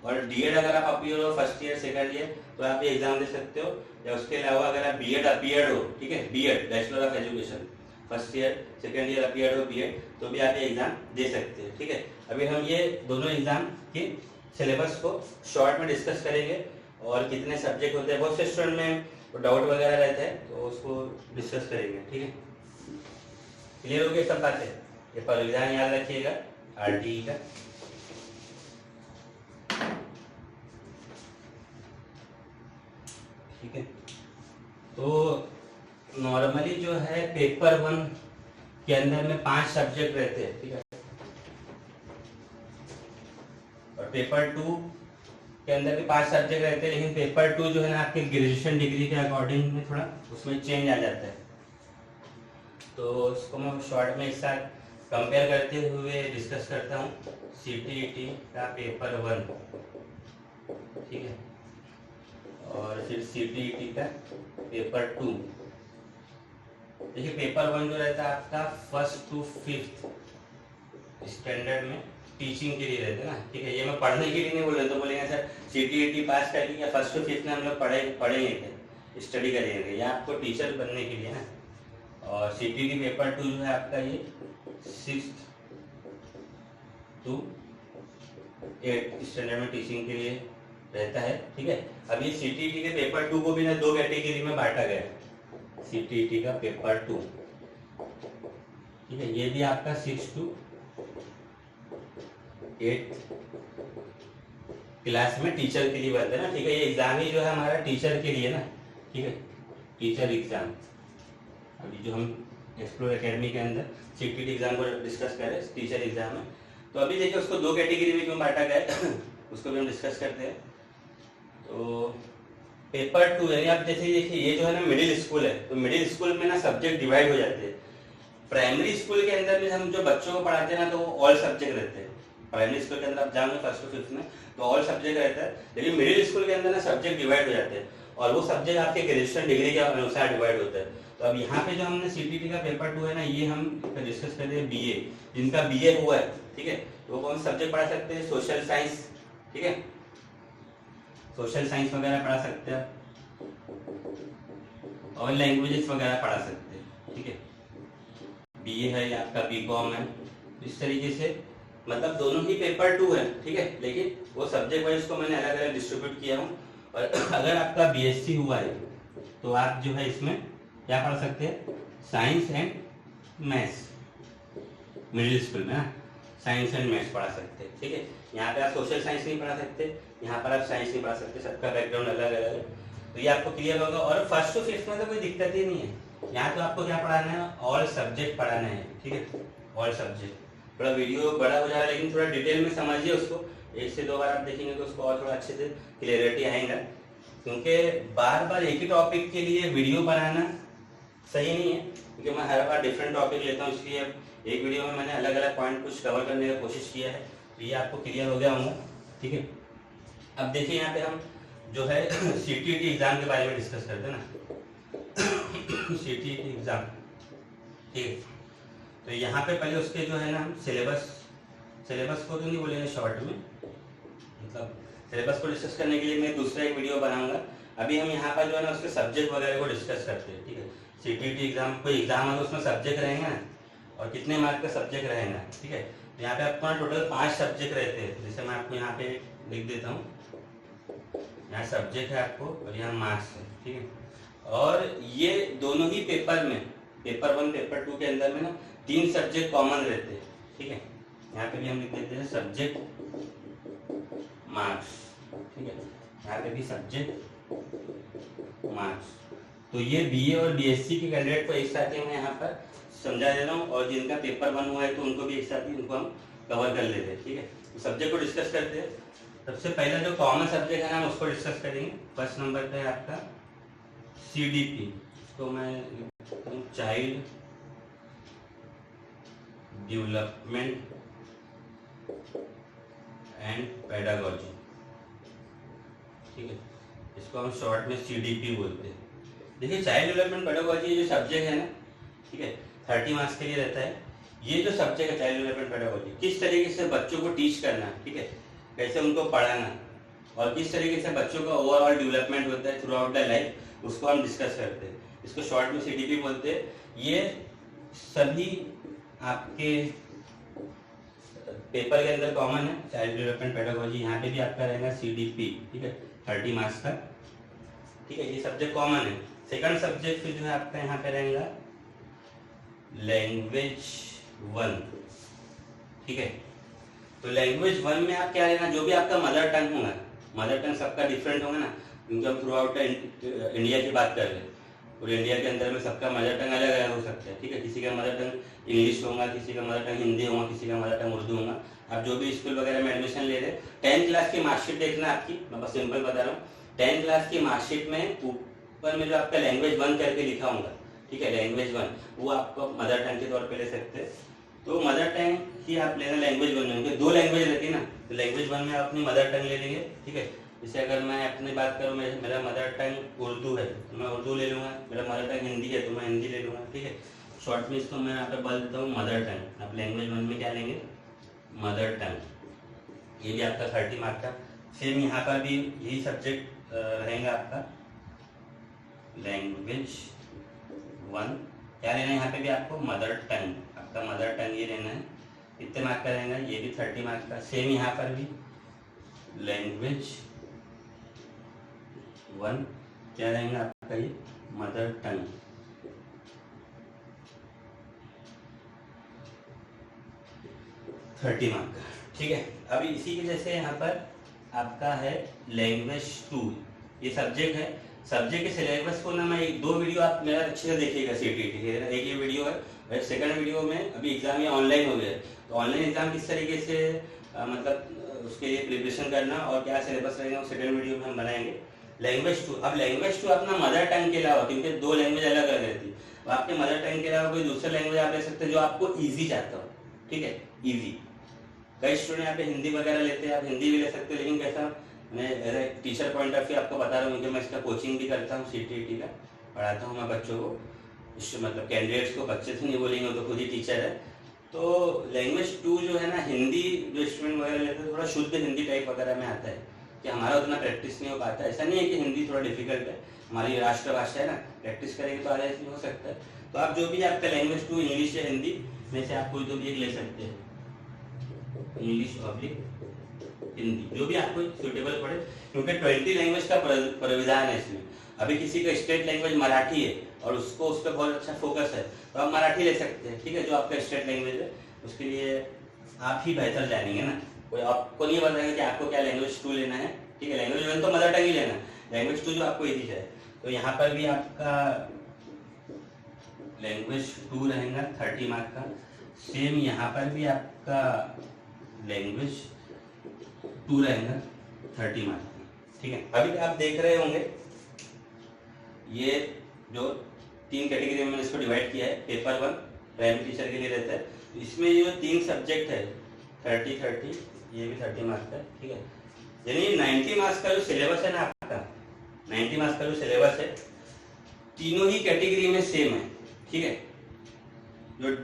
और DED अगर आप अपीयर हो फर्स्ट ईयर सेकंड ईयर तो आप ये एग्जाम दे सकते हो, या उसके अलावा अगर आप BEd अपीयर्ड हो, ठीक है, BEd bachelor of education first year second year appeared हो BEd, तो भी आप ये एग्जाम दे सकते हैं, ठीक है। अभी हम ये दोनों एग्जाम के सिलेबस को शॉर्ट में डिस्कस करेंगे, और कितने सब्जेक्ट होते हैं, बहुत से स्टूडेंट में डाउट वगैरह रहता है तो उसको डिस्कस करेंगे, ठीक है। क्लियर हो गई सब बातें, ये परिविधान याद रखिएगा RTE का। ठीक है, तो नॉर्मली जो है पेपर 1 के अंदर में 5 सब्जेक्ट रहते हैं, ठीक है, और पेपर 2 के अंदर भी 5 सब्जेक्ट रहते हैं, लेकिन पेपर 2 जो है ना आपके ग्रेजुएशन डिग्री के अकॉर्डिंग में थोड़ा उसमें चेंज आ जाता है। तो उसको मैं शॉर्ट में एक साथ कंपेयर करते हुए डिस्कस करता हूँ। CTET का पेपर 1, ठीक है, और फिर CTET का पेपर 2। देखिए पेपर 1 जो रहता है आपका 1st to 5th स्टैंडर्ड में टीचिंग के लिए रहता है ना, ठीक है। ये मैं पढ़ने के लिए नहीं बोल रहा, तो बोलेंगे सर CTET पास कर लिया 1st to 5th में हम लोग पढ़ेंगे स्टडी करेंगे, या आपको टीचर बनने के लिए ना। और CTET पेपर 2 जो है आपका ये 6th to 8th स्टैंडर्ड में टीचिंग के लिए रहता है, ठीक है। अभी CTET के पेपर 2 को भी ना 2 कैटेगरी में बांटा गया है। CTET का पेपर 2, ठीक है, ये भी आपका 6 to 8th क्लास में टीचर के लिए बनता है ना, ठीक है। ये एग्जाम ही जो है हमारा टीचर के लिए ना, ठीक है, टीचर एग्जाम। अभी जो हम एक्सप्लोर एकेडमी के अंदर CTET एग्जाम को डिस्कस कर रहे हैं, टीचर एग्जाम है। तो अभी देखिए उसको 2 कैटेगरी में क्यों बांटा गया है उसको भी हम डिस्कस करते हैं। तो पेपर 2 यानी आप जैसे देखिए ये जो है ना मिडिल स्कूल है, तो मिडिल स्कूल में ना सब्जेक्ट डिवाइड हो जाते हैं। प्राइमरी स्कूल के अंदर में हम जो बच्चों को पढ़ाते हैं ना, तो वो ऑल सब्जेक्ट रहते हैं। प्राइमरी स्कूल के अंदर आप जाओगे 1st to 5th में तो ऑल सब्जेक्ट रहता है, लेकिन मिडिल स्कूल के अंदर ना सब्जेक्ट डिवाइड हो जाते हैं और वो सब्जेक्ट आपके ग्रेजुएशन डिग्री के अनुसार डिवाइड होता है। तो अब यहाँ पे जो हमने सीटीटी का पेपर 2 है ना, ये हम डिस्कस कर रहे हैं बीए, जिनका बीए हुआ है, ठीक है, तो वो कौन सब्जेक्ट पढ़ा सकते हैं, सोशल साइंस, ठीक है, सोशल साइंस वगैरह पढ़ा सकते हैं और लैंग्वेजेस वगैरह पढ़ा सकते हैं, ठीक है। बीए है या आपका बीकॉम है, इस तरीके से मतलब दोनों ही पेपर 2 है, ठीक है, लेकिन वो सब्जेक्ट वाइज को मैंने अलग अलग डिस्ट्रीब्यूट किया हूँ। और अगर आपका बीएससी हुआ है तो आप जो है इसमें क्या पढ़ सकते हैं, science and maths, middle school में ना साइंस एंड मैथ्स पढ़ा सकते हैं, ठीक है। यहाँ पे आप सोशल साइंस नहीं पढ़ा सकते, यहाँ पर आप साइंस नहीं पढ़ा सकते, सबका बैकग्राउंड अलग अलग है, तो ये आपको क्लियर होगा। और 1st to 5th में तो कोई दिक्कत ही नहीं है, यहाँ तो आपको क्या पढ़ाना है, ऑल सब्जेक्ट पढ़ाना है, ठीक है, ऑल सब्जेक्ट। थोड़ा वीडियो बड़ा हो जाएगा लेकिन थोड़ा डिटेल में समझिए उसको, 1 से 2 बार आप देखेंगे तो उसको और थोड़ा अच्छे से क्लियरिटी आएगा, क्योंकि बार बार एक ही टॉपिक के लिए वीडियो बनाना सही नहीं है, क्योंकि मैं हर बार डिफरेंट टॉपिक लेता हूँ, इसलिए एक वीडियो में मैंने अलग अलग पॉइंट कुछ कवर करने का कोशिश किया है, तो ये आपको क्लियर हो गया होगा, ठीक है। अब देखिए यहाँ पे हम जो है सीटीटी एग्जाम के बारे में डिस्कस करते हैं ना, सीटीटी एग्जाम, ठीक है। तो यहाँ पे पहले उसके जो है ना हम सिलेबस को तो नहीं बोलेंगे शॉर्ट में, मतलब सिलेबस को डिस्कस करने के लिए मैं दूसरा एक वीडियो बनाऊंगा। अभी हम यहाँ पर जो है ना उसके सब्जेक्ट वगैरह को डिस्कस करते हैं, ठीक है। सीटीटी एग्जाम कोई एग्जाम है तो उसमें सब्जेक्ट रहेंगे ना, और कितने मार्क का सब्जेक्ट रहेगा, ठीक है। तो यहाँ पे आपको टोटल 5 सब्जेक्ट रहते हैं, जैसे मैं आपको यहाँ पे लिख देता हूँ, यहाँ सब्जेक्ट है आपको और यहाँ मार्क्स है, ठीक है। और ये दोनों ही पेपर में, पेपर 1 पेपर 2 के अंदर में ना 3 सब्जेक्ट कॉमन रहते हैं, ठीक है। यहाँ पे भी हम लिख देते हैं सब्जेक्ट मार्क्स, ठीक है, यहाँ पे भी सब्जेक्ट मार्क्स। तो ये बीए और बीएससी के कैंडिडेट को एक साथ ही मैं यहाँ पर समझा दे रहा हूँ, और जिनका पेपर 1 हुआ है तो उनको भी एक साथ ही उनको हम कवर कर लेते हैं, ठीक है। तो सब्जेक्ट को डिस्कस करते हैं। सबसे पहला जो कॉमन सब्जेक्ट है ना उसको डिस्कस करेंगे। फर्स्ट नंबर पे है आपका सीडीपी, इसको मैं चाइल्ड डेवलपमेंट एंड पेडागोजी, ठीक है, इसको हम शॉर्ट में सीडीपी बोलते हैं। देखिए चाइल्ड डेवलपमेंट पेडागोजी जो सब्जेक्ट है ना, ठीक है, 30 मार्क्स के लिए रहता है। ये जो सब्जेक्ट है चाइल्ड डेवलपमेंट पेडागोजी, किस तरीके से बच्चों को टीच करना, ठीक है, कैसे उनको पढ़ाना और किस तरीके से बच्चों का ओवरऑल डेवलपमेंट होता है थ्रू आउट द लाइफ, उसको हम डिस्कस करते हैं। इसको शॉर्ट में सीडीपी बोलते हैं। ये सभी आपके पेपर के अंदर कॉमन है, चाइल्ड डेवलपमेंट पेडागोजी, यहाँ पे भी आपका रहेगा सीडीपी, ठीक है, 30 मार्क्स का, ठीक है, ये सब्जेक्ट कॉमन है। सेकंड सब्जेक्ट जो है आपका यहाँ पे रहेगा लैंग्वेज 1, ठीक है। तो लैंग्वेज 1 में आप क्या लेना, जो भी आपका मदर टंग होगा, मदर टंग सबका डिफरेंट होगा ना, क्योंकि हम थ्रू आउट इंडिया की बात कर रहे हैं, और इंडिया के अंदर में सबका मदर टंग अलग अलग हो सकता है, ठीक है। किसी का मदर टंग इंग्लिश होगा, किसी का मदर टंग हिंदी होगा, किसी का मदर टंग उर्दू होगा। आप जो भी स्कूल वगैरह में एडमिशन ले रहे हैं, 10th क्लास की मार्कशीट देखना आपकी, मैं बस सिंपल बता रहा हूँ। 10th क्लास की मार्कशीट में ऊपर में जो आपका लैंग्वेज 1 करके लिखा होगा, ठीक है, लैंग्वेज 1, वो आपको मदर टंग के तौर पर ले सकते हैं। तो मदर टंग ही आप लेना लैंग्वेज 1 में, 2 लैंग्वेज रहती है ना, तो लैंग्वेज 1 में आप अपनी मदर टंग ले लेंगे, ठीक है। जैसे अगर मैं अपनी बात करूँ, मेरा मदर टंग उर्दू है तो मैं उर्दू ले लूँगा, मेरा मदर टंग हिंदी है तो मैं हिंदी ले लूँगा, ठीक है। शॉर्ट में इसको मैं यहाँ पे बोल देता हूँ मदर टंग। आप लैंग्वेज 1 में क्या लेंगे, मदर टंग। ये भी आपका 30 मार्क का। सेम यहाँ पर भी यही सब्जेक्ट रहेगा आपका लैंग्वेज 1, क्या लेना है यहाँ पे भी आपको मदर टंग, आपका मदर टंग ये लेना है, कितने मार्क का रहेगा, ये भी 30 मार्क का। सेम यहाँ पर भी लैंग्वेज 1 क्या रहेगा आपका, ये मदर टंग, $30 मार्क का, ठीक है। अभी इसी की जैसे यहाँ पर आपका है लैंग्वेज 2, ये सब्जेक्ट है। सब्जेक्ट के सिलेबस को ना मैं 2 वीडियो आप मेरा अच्छे से देखिएगा सीटीटी के, एक ये वीडियो है और एक सेकंड वीडियो में अभी एग्जाम ये ऑनलाइन हो गया है, तो ऑनलाइन एग्जाम किस तरीके से मतलब उसके लिए प्रिपरेशन करना और क्या सिलेबस रहेगा वो सेकंड वीडियो में हम बनाएंगे। लैंग्वेज 2, अब लैंग्वेज 2 अपना मदर टंग के अलावा, क्योंकि 2 लैंग्वेज अलग अलग रहती है, तो आपके मदर टंग के अलावा कोई दूसरा लैंग्वेज आप ले सकते हैं जो आपको ईजी चाहता हो, ठीक है, ईजी। कई स्टूडेंट यहाँ पे हिंदी वगैरह लेते हैं, आप हिंदी भी ले सकते हो, लेकिन कैसा, मैं as a teacher point of view आपको बता रहा हूँ, क्योंकि मैं इसका कोचिंग भी करता हूँ, CTET का पढ़ाता हूँ मैं बच्चों को, मतलब कैंडिडेट्स को, बच्चे से नहीं बोलेंगे तो खुद ही टीचर है। तो लैंग्वेज 2 जो है ना, हिंदी जो स्टूडेंट वगैरह लेते हैं थोड़ा शुद्ध हिंदी टाइप वगैरह में आता है, कि हमारा उतना प्रैक्टिस नहीं हो पाता। ऐसा नहीं है कि हिंदी थोड़ा डिफिकल्ट है, हमारी राष्ट्रभाषा है ना, प्रैक्टिस करेंगे तो आगे हो सकता है। तो आप जो भी आपका लैंग्वेज 2 इंग्लिश या हिंदी में से आप कोई तो भी एक ले सकते हैं, इंग्लिश और हिंदी, जो भी आपको सूटेबल पड़े, क्योंकि 20 लैंग्वेज का प्रविधान है इसमें। अभी किसी का स्टेट लैंग्वेज मराठी है और उसको उस पर बहुत अच्छा फोकस है, तो आप मराठी ले सकते हैं, ठीक है, जो आपका स्टेट लैंग्वेज है। उसके लिए आप ही बेहतर जानेंगे ना, कोई आपको नहीं बताएगा कि आपको क्या लैंग्वेज 2 लेना है, ठीक है। लैंग्वेज 1 तो मदर टंग ही लेना है, लैंग्वेज 2 जो आपको ईजी है। तो यहाँ पर भी आपका लैंग्वेज 2 रहेगा 30 मार्क का, सेम यहाँ पर भी आपका लैंग्वेज 2 रहेगा 30 मार्क का, ठीक है। अभी आप देख रहे होंगे ये जो 3 कैटेगरी में मैंने इसको डिवाइड किया है, पेपर 1 प्राइमरी टीचर के लिए रहता है, तो इसमें ये जो 3 सब्जेक्ट है 30, ये भी 30 मार्क्स का, ठीक है। यानी 90 मार्क्स का जो सिलेबस है ना आपका, 90 मार्क्स का जो सिलेबस है, तीनों ही कैटेगरी में सेम है, ठीक है। जो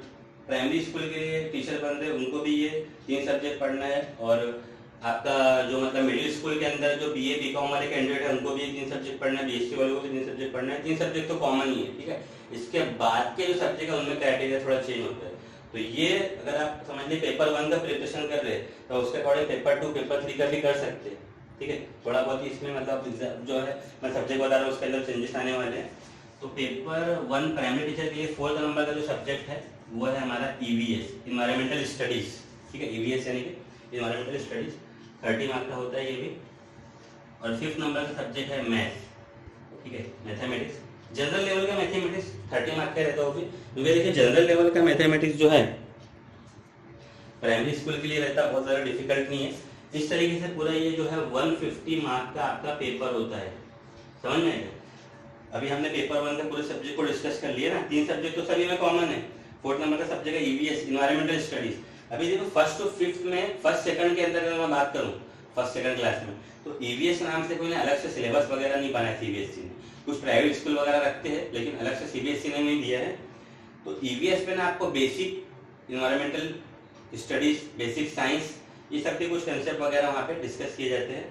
प्राइमरी स्कूल के लिए टीचर बन रहे हैं उनको भी ये 3 सब्जेक्ट पढ़ना है, और आपका जो मतलब मिडिल स्कूल के अंदर जो BA BCom वाले कैंडिडेट है उनको भी 3 सब्जेक्ट पढ़ना है, BSc वालों को भी 3 सब्जेक्ट पढ़ना है। 3 सब्जेक्ट तो कॉमन ही है, ठीक है। इसके बाद के जो सब्जेक्ट है उनमें क्राइटेरिया थोड़ा चेंज होता है। तो ये अगर आप समझ लीजिए पेपर 1 का प्रिपरेशन कर रहे हैं तो उसके अकॉर्डिंग पेपर 2 पेपर 3 का भी कर सकते हैं, ठीक है। थोड़ा बहुत ही इसमें मतलब जो है मैं सब्जेक्ट बता रहा हूँ उसके अंदर चेंजेस आने वाले हैं। तो पेपर 1 प्राइमरी टीचर के लिए 4th नंबर का जो सब्जेक्ट है वो है हमारा EVS, इन्वायरमेंटल स्टडीज, ठीक है। EVS यानी कि इन्वायरमेंटल स्टडीज 30 मार्क का होता है ये भी। और 5th नंबर का सब्जेक्ट है मैथ, ठीक है, मैथमेटिक्स। जनरल लेवल का मैथमेटिक्स 30 मार्क का रहता है वो भी, क्योंकि देखिए जनरल लेवल का मैथमेटिक्स जो है प्राइमरी स्कूल के लिए रहता है, बहुत ज़्यादा डिफिकल्ट नहीं है। इस तरीके से पूरा ये जो है 150 मार्क का आपका पेपर होता है, समझ में आएगा। अभी हमने पेपर 1 का पूरे सब्जेक्ट को डिस्कस कर लिया ना, 3 सब्जेक्ट तो सभी में कॉमन है। 4th नंबर का सब्जेक्ट है EVS, इन्वायरमेंटल स्टडीज। अभी देखो 1st to 5th में 1st 2nd के अंदर अगर मैं बात करूँ 1st 2nd क्लास में, तो EVS नाम से कोई अलग से सिलेबस वगैरह नहीं बनाया CBSE ने। कुछ प्राइवेट स्कूल वगैरह रखते हैं लेकिन अलग से CBSE ने नहीं दिया है। तो EVS में ना आपको basic environmental studies, basic science, ये सब के कुछ कंसेप्ट वगैरह वहाँ पे डिस्कस किए जाते हैं,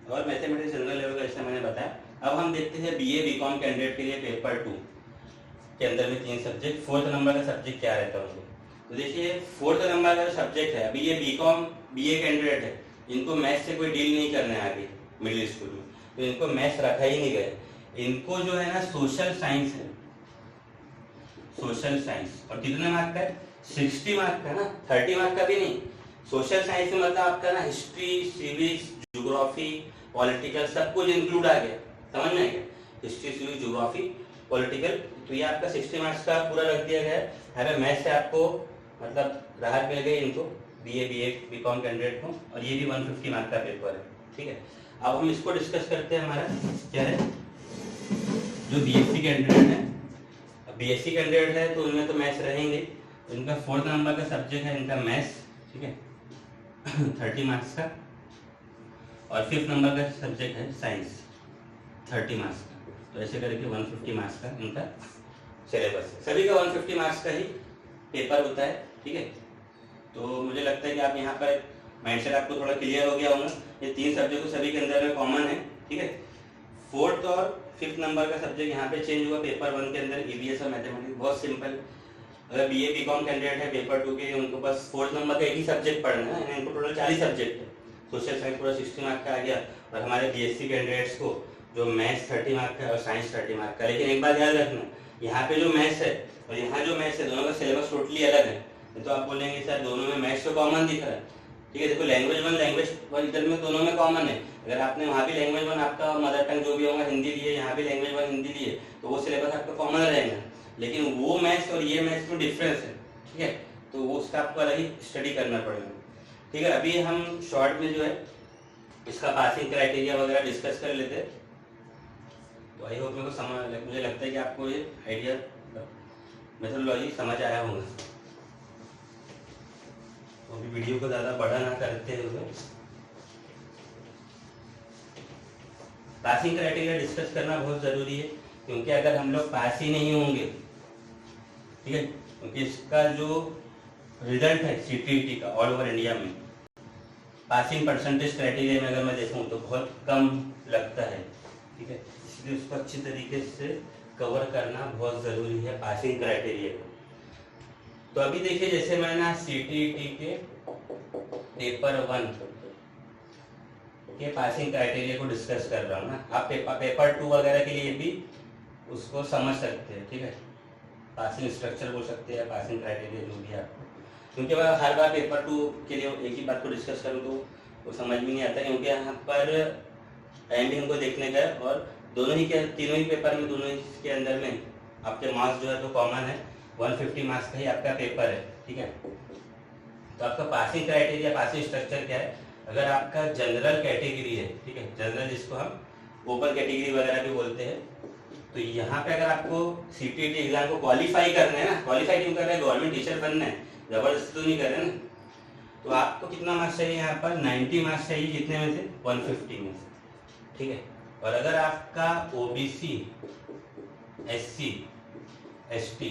और मैथमेटिक्स जनरल लेवल का जैसा मैंने बताया। अब हम देखते हैं BA BCom कैंडिडेट के लिए पेपर 2 के अंदर में 3 सब्जेक्ट, 4th नंबर का सब्जेक्ट क्या रहता है उनको। तो देखिए 4th नंबर का जो सब्जेक्ट है, अभी ये BCom BA कैंडिडेट है, इनको मैथ्स से कोई डील नहीं करना है आगे मिडिल स्कूल में, तो इनको मैथ्स रखा ही नहीं गया। इनको जो है ना सोशल साइंस है, सोशल साइंस, और कितने मार्क का है, 60 मार्क का ना, 30 मार्क का भी नहीं। सोशल साइंस में मतलब आपका ना हिस्ट्री, सिविक्स, ज्योग्राफी, पॉलिटिकल सब कुछ इंक्लूड आ गया, समझ में आएगा। हिस्ट्री, सिविक्स, ज्योग्राफी, पॉलिटिकल, तो ये आपका 60 मार्क्स का पूरा रख दिया गया है। यहाँ पे मैथ्स से आपको मतलब राहत मिल गई इनको, BA BCom कैंडिडेट को, और ये भी 150 मार्क का पेपर है, ठीक है। अब हम इसको डिस्कस करते हैं, हमारा क्या है, जो BSc कैंडिडेट है, BSc कैंडिडेट है तो उनमें तो मैथ्स रहेंगे, तो इनका 4th नंबर का सब्जेक्ट है इनका मैथ्स, ठीक है 30 मार्क्स का, और 5th नंबर का सब्जेक्ट है साइंस 30 मार्क्स का। तो ऐसे करके 150 मार्क्स का इनका सिलेबस है, सभी का 150 मार्क्स का ही पेपर होता है, ठीक है। तो मुझे लगता है कि आप यहाँ पर माइंडसेट आपको थोड़ा क्लियर हो गया होगा। ये 3 सब्जेक्ट तो सभी के अंदर में कॉमन है, ठीक है। 4th और 5th नंबर का सब्जेक्ट यहाँ पे चेंज हुआ पेपर 1 के अंदर, EVS और मैथमेटिक्स, बहुत सिंपल। अगर BA BCom कैंडिडेट है पेपर 2 के, उनको बस 4th नंबर का एक ही सब्जेक्ट पढ़ना है, इनको टोटल 40 सब्जेक्ट है। सोशल साइंस पूरा 60 मार्क का आ गया, और हमारे BSc कैंडिडेट्स को जो मैथ्स 30 मार्क का और साइंस 30 मार्क का। लेकिन एक बात याद रखना, यहाँ पे जो मैथ्स है और यहाँ जो मैथ्स है, दोनों का सिलेबस टोटली अलग है। तो आप बोलेंगे सर दोनों में मैथ्स तो कॉमन दिख रहा है, ठीक है। देखो लैंग्वेज 1 इधर में दोनों में कॉमन है। अगर आपने वहाँ भी लैंग्वेज 1 आपका मदर टंग जो भी होगा हिंदी लिए, यहाँ भी लैंग्वेज 1 हिंदी लिए, तो वो सिलेबस आपका कॉमन रहेगा। लेकिन वो मैथ्स और ये मैथ्स में डिफरेंस है, ठीक है, तो वो उसका आपको अलग ही स्टडी करना पड़ेगा, ठीक है। अभी हम शॉर्ट में जो है इसका पासिंग क्राइटेरिया वगैरह डिस्कस कर लेते हैं। तो आई होप मेरे को मुझे लगता है कि आपको ये आइडिया मेथोडोलॉजी समझ आया होगा। तो अभी वीडियो को ज़्यादा बड़ा ना करते हुए पासिंग क्राइटेरिया डिस्कस करना बहुत ज़रूरी है, क्योंकि अगर हम लोग पास ही नहीं होंगे, ठीक है, क्योंकि इसका जो रिजल्ट है सीटीईटी का ऑल ओवर इंडिया में पासिंग परसेंटेज क्राइटेरिया में अगर मैं देखूं तो बहुत कम लगता है, ठीक है, इसलिए उसको अच्छी तरीके से कवर करना बहुत ज़रूरी है पासिंग क्राइटेरिया को। तो अभी देखिए, जैसे मैं ना सीटीईटी के पेपर 1 के पासिंग क्राइटेरिया को डिस्कस कर रहा हूँ ना, आप पेपर 2 वगैरह के लिए भी उसको समझ सकते हैं, ठीक है, पासिंग स्ट्रक्चर बोल सकते हैं, पासिंग क्राइटेरिया जो भी आपको, क्योंकि मैं हर बार पेपर 2 के लिए एक ही बात को डिस्कस करूँ तो वो समझ में नहीं आता, क्योंकि यहाँ पर टाइम भी हमको देखने का है और तीनों ही पेपर में, दोनों ही के अंदर में आपके मार्क्स जो है तो कॉमन है, 150 मार्क्स का ही आपका पेपर है, ठीक है। तो आपका पासिंग क्राइटेरिया, पासिंग स्ट्रक्चर क्या है, अगर आपका जनरल कैटेगरी है, ठीक है, जनरल जिसको हम ओपन कैटेगरी वगैरह भी बोलते हैं, तो यहाँ पे अगर आपको सीटीईटी एग्जाम को क्वालिफाई करना है ना, क्वालिफाई क्यों कर रहे हैं, गवर्नमेंट टीचर बनना है, जबरदस्ती तो नहीं कर रहे ना, तो आपको कितना मार्क्स चाहिए, यहाँ पर 90 मार्क्स चाहिए, कितने में से, 150 में से, ठीक है। और अगर आपका ओबीसी, एससी, एसटी,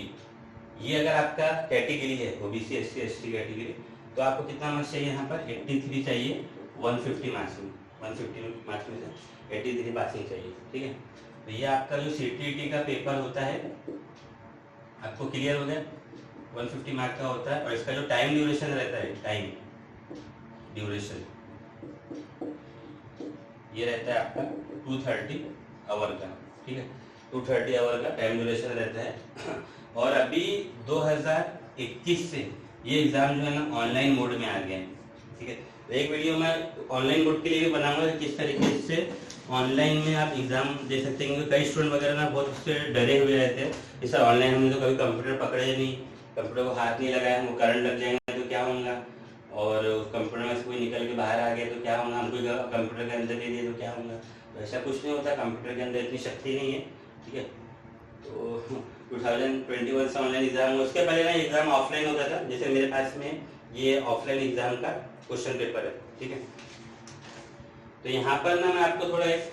ये अगर आपका कैटेगरी है ओबीसी, एससी, एसटी कैटेगरी, तो आपको कितना मार्क्स चाहिए, यहाँ पर 83 चाहिए 150 मार्क्स में, 150 मार्क्स में से 83 पासिंग चाहिए, ठीक है। तो ये आपका जो सीटीईटी का पेपर होता है आपको क्लियर हो गया, 150 मार्क का होता है, और इसका जो टाइम ड्यूरेशन रहता है, टाइम ड्यूरेशन ये रहता है आपका 230 आवर का, ठीक है, 230 आवर का टाइम ड्यूरेशन रहता है। और अभी 2021 से ये एग्जाम जो है ना ऑनलाइन मोड में आ गया है, ठीक है। तो एक वीडियो मैं ऑनलाइन मोड के लिए भी बनाऊंगा कि किस तरीके से ऑनलाइन में आप एग्जाम दे सकते हैं, क्योंकि कई स्टूडेंट वगैरह ना बहुत उससे डरे हुए रहते हैं कि सर ऑनलाइन हमने तो कभी कंप्यूटर पकड़े नहीं, कंप्यूटर को हाथ नहीं लगाया, हमको करंट लग जाएगा तो क्या होगा, और कंप्यूटर में से कोई निकल के बाहर आ गया तो क्या होगा, हमको कंप्यूटर के अंदर दे दिए तो क्या होगा। तो ऐसा कुछ नहीं होता, कंप्यूटर के अंदर इतनी शक्ति नहीं है, ठीक है। तो 2021 से ऑनलाइन एग्जाम हुआ, उसके पहले ना एग्जाम ऑफलाइन होता था, जैसे मेरे पास में ये ऑफलाइन एग्जाम का क्वेश्चन पेपर है, ठीक है। तो यहाँ पर ना मैं आपको थोड़ा एक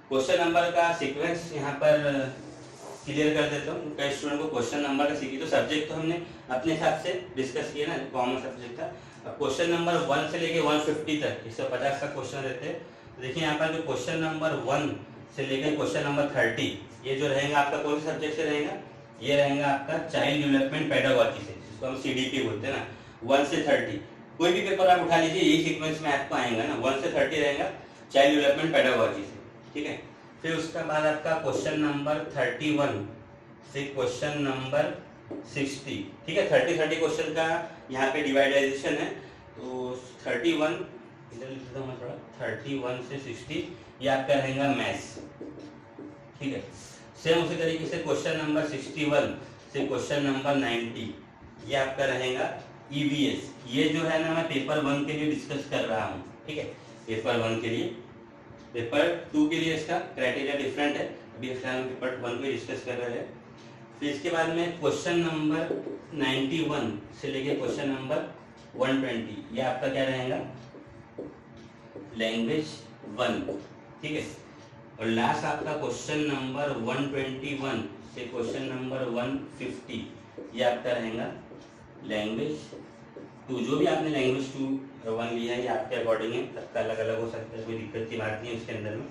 क्वेश्चन नंबर का सीक्वेंस यहाँ पर क्लियर कर देता हूँ। कई स्टूडेंट को क्वेश्चन नंबर का सीखी, तो सब्जेक्ट तो हमने अपने हिसाब से डिस्कस किया ना, कॉमन सब्जेक्ट था। अब क्वेश्चन नंबर 1 से लेके 150 तक 150 का क्वेश्चन रहते हैं। तो देखिए यहाँ पर जो क्वेश्चन नंबर 1 से लेकर क्वेश्चन नंबर 30, ये जो रहेगा आपका कौन से सब्जेक्ट से रहेगा, ये रहेगा आपका चाइल्ड डेवलपमेंट पेडागोजी से, जिसको हम सीडीपी बोलते हैं ना। 1 से 30 कोई भी पेपर आप उठा लीजिए, यही सीक्वेंस में आपको आएगा ना, 1 से 30 रहेगा चाइल्ड डेवलपमेंट पेडागोजी से, ठीक है। फिर उसके बाद आपका क्वेश्चन नंबर 31 से क्वेश्चन नंबर 60, ठीक है। 30 क्वेश्चन का यहाँ पे डिवाइडाइजेशन है, तो 31 इधर लिख देता हूँ मैं थोड़ा, 31 से 60 ये आपका रहेगा मैथ्स, ठीक है। सेम उसी तरीके से क्वेश्चन नंबर 61 से क्वेश्चन नंबर 90 ये आपका रहेगा ईवीएस। ये जो है ना मैं पेपर 1 के लिए डिस्कस कर रहा हूँ, ठीक है, पेपर 1 के लिए। पेपर 2 के लिए इसका क्राइटेरिया डिफरेंट है, अभी फिलहाल पेपर 1 में डिस्कस कर रहे हैं। फिर इसके बाद में क्वेश्चन नंबर 91 से लेके क्वेश्चन नंबर 120 ये आपका क्या रहेगा, लैंग्वेज 1, ठीक है। और लास्ट आपका क्वेश्चन नंबर 121 से क्वेश्चन नंबर 150 ये आपका रहेगा लैंग्वेज 2। जो भी आपने लैंग्वेज 2 और 1 लिया है ये आपके अकॉर्डिंग है, सबका अलग अलग हो सकता है, कोई दिक्कत की बात नहीं है उसके अंदर में,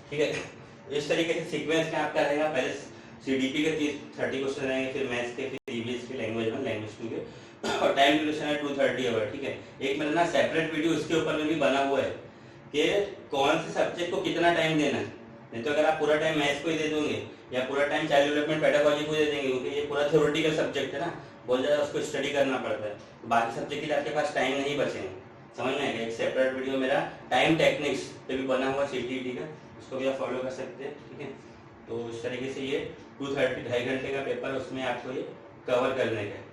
ठीक है। इस तरीके से सीक्वेंस में आपका रहेगा, पहले सीडीपी के 30 क्वेश्चन रहेंगे, फिर मैथ्स के, फिर ईवीएस के, लैंग्वेज 1, लैंग्वेज 2 के, और टाइम ड्यूरेशन है 230 आवर, ठीक है। एक मेरा ना सेपरेट वीडियो उसके ऊपर में भी बना हुआ है कि कौन से सब्जेक्ट को कितना टाइम देना है। नहीं तो अगर आप पूरा टाइम मैथ्स को ही दे दोगे या पूरा टाइम चाइल्ड डेवलपमेंट पेडागोजी को दे देंगे, क्योंकि ये पूरा थ्योरेटिकल सब्जेक्ट है ना, बहुत ज़्यादा उसको स्टडी करना पड़ता है, तो बाकी सब्जेक्ट के लिए आपके पास टाइम नहीं बचेगा। समझ में आएगा। एक सेपरेट वीडियो मेरा टाइम टेक्निक्स पे भी बना हुआ सीटीईटी का, उसको भी आप फॉलो कर सकते हैं, ठीक है। तो इस तरीके से ये 230 2.5 घंटे का पेपर, उसमें आपको ये कवर करने का है।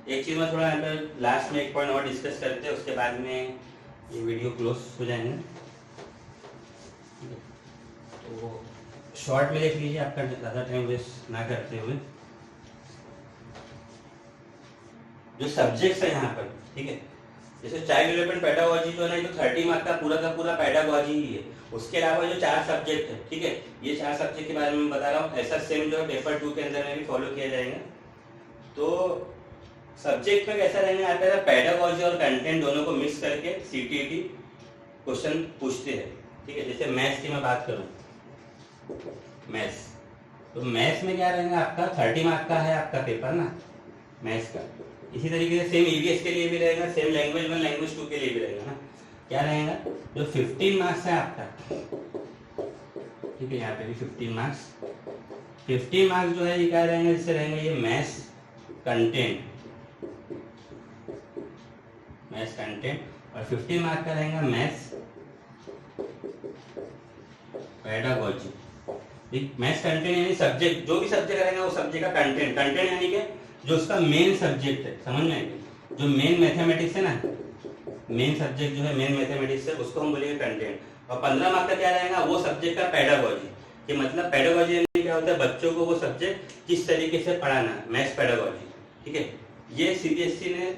एक चीज़ मैं थोड़ा यहाँ पर लास्ट में एक पॉइंट और डिस्कस करते हैं, उसके बाद में ये वीडियो क्लोज हो जाएंगे। तो शॉर्ट में देख लीजिए, आपका ज़्यादा टाइम वेस्ट ना करते हुए। जो सब्जेक्ट्स है यहाँ पर, ठीक है, जैसे चाइल्ड डेवलपमेंट पेडागोजी जो है ना, तो 30 मार्क का पूरा पेडागोजी ही है। उसके अलावा जो 4 सब्जेक्ट है, ठीक है, ये 4 सब्जेक्ट के बारे में बता रहा हूँ। ऐसा सेम जो है पेपर 2 के अंदर में भी फॉलो किया जाएगा। तो सब्जेक्ट में कैसा रहेगा, आपका पेडागोजी और कंटेंट दोनों को मिक्स करके सीटीईटी क्वेश्चन पूछते हैं, ठीक है। जैसे मैथ्स की मैं बात करूँ, मैथ्स, तो मैथ्स में क्या रहेगा आपका 30 मार्क का है आपका पेपर ना मैथ्स का। इसी तरीके से सेम ईवीएस के लिए भी रहेगा, सेम लैंग्वेज 1 लैंग्वेज 2 के लिए भी रहेगा ना। क्या रहेगा, जो 15 मार्क्स है आपका, ठीक है, यहाँ पे भी 15 मार्क्स, 15 मार्क्स जो है ये क्या रहेंगे, जैसे रहेंगे ये मैथ्स कंटेंट, और 15 मार्क का रहेगा मैथ्स पेडागोजी। मैथ्स कंटेंट यानी सब्जेक्ट, जो भी सब्जेक्ट रहेगा वो सब्जेक्ट का कंटेंट यानी कि जो उसका मेन सब्जेक्ट है, समझ में आएगी, जो मेन मैथमेटिक्स है ना, मेन सब्जेक्ट जो है मेन मैथमेटिक्स है, उसको हम बोलेंगे कंटेंट। और 15 मार्क का क्या रहेगा, वो सब्जेक्ट का पेडागोजी, कि मतलब पेडागोजी यानी क्या होता है, बच्चों को वो सब्जेक्ट किस तरीके से पढ़ाना, मैथ्स पेडागोजी, ठीक है। ये सीबीएसई ने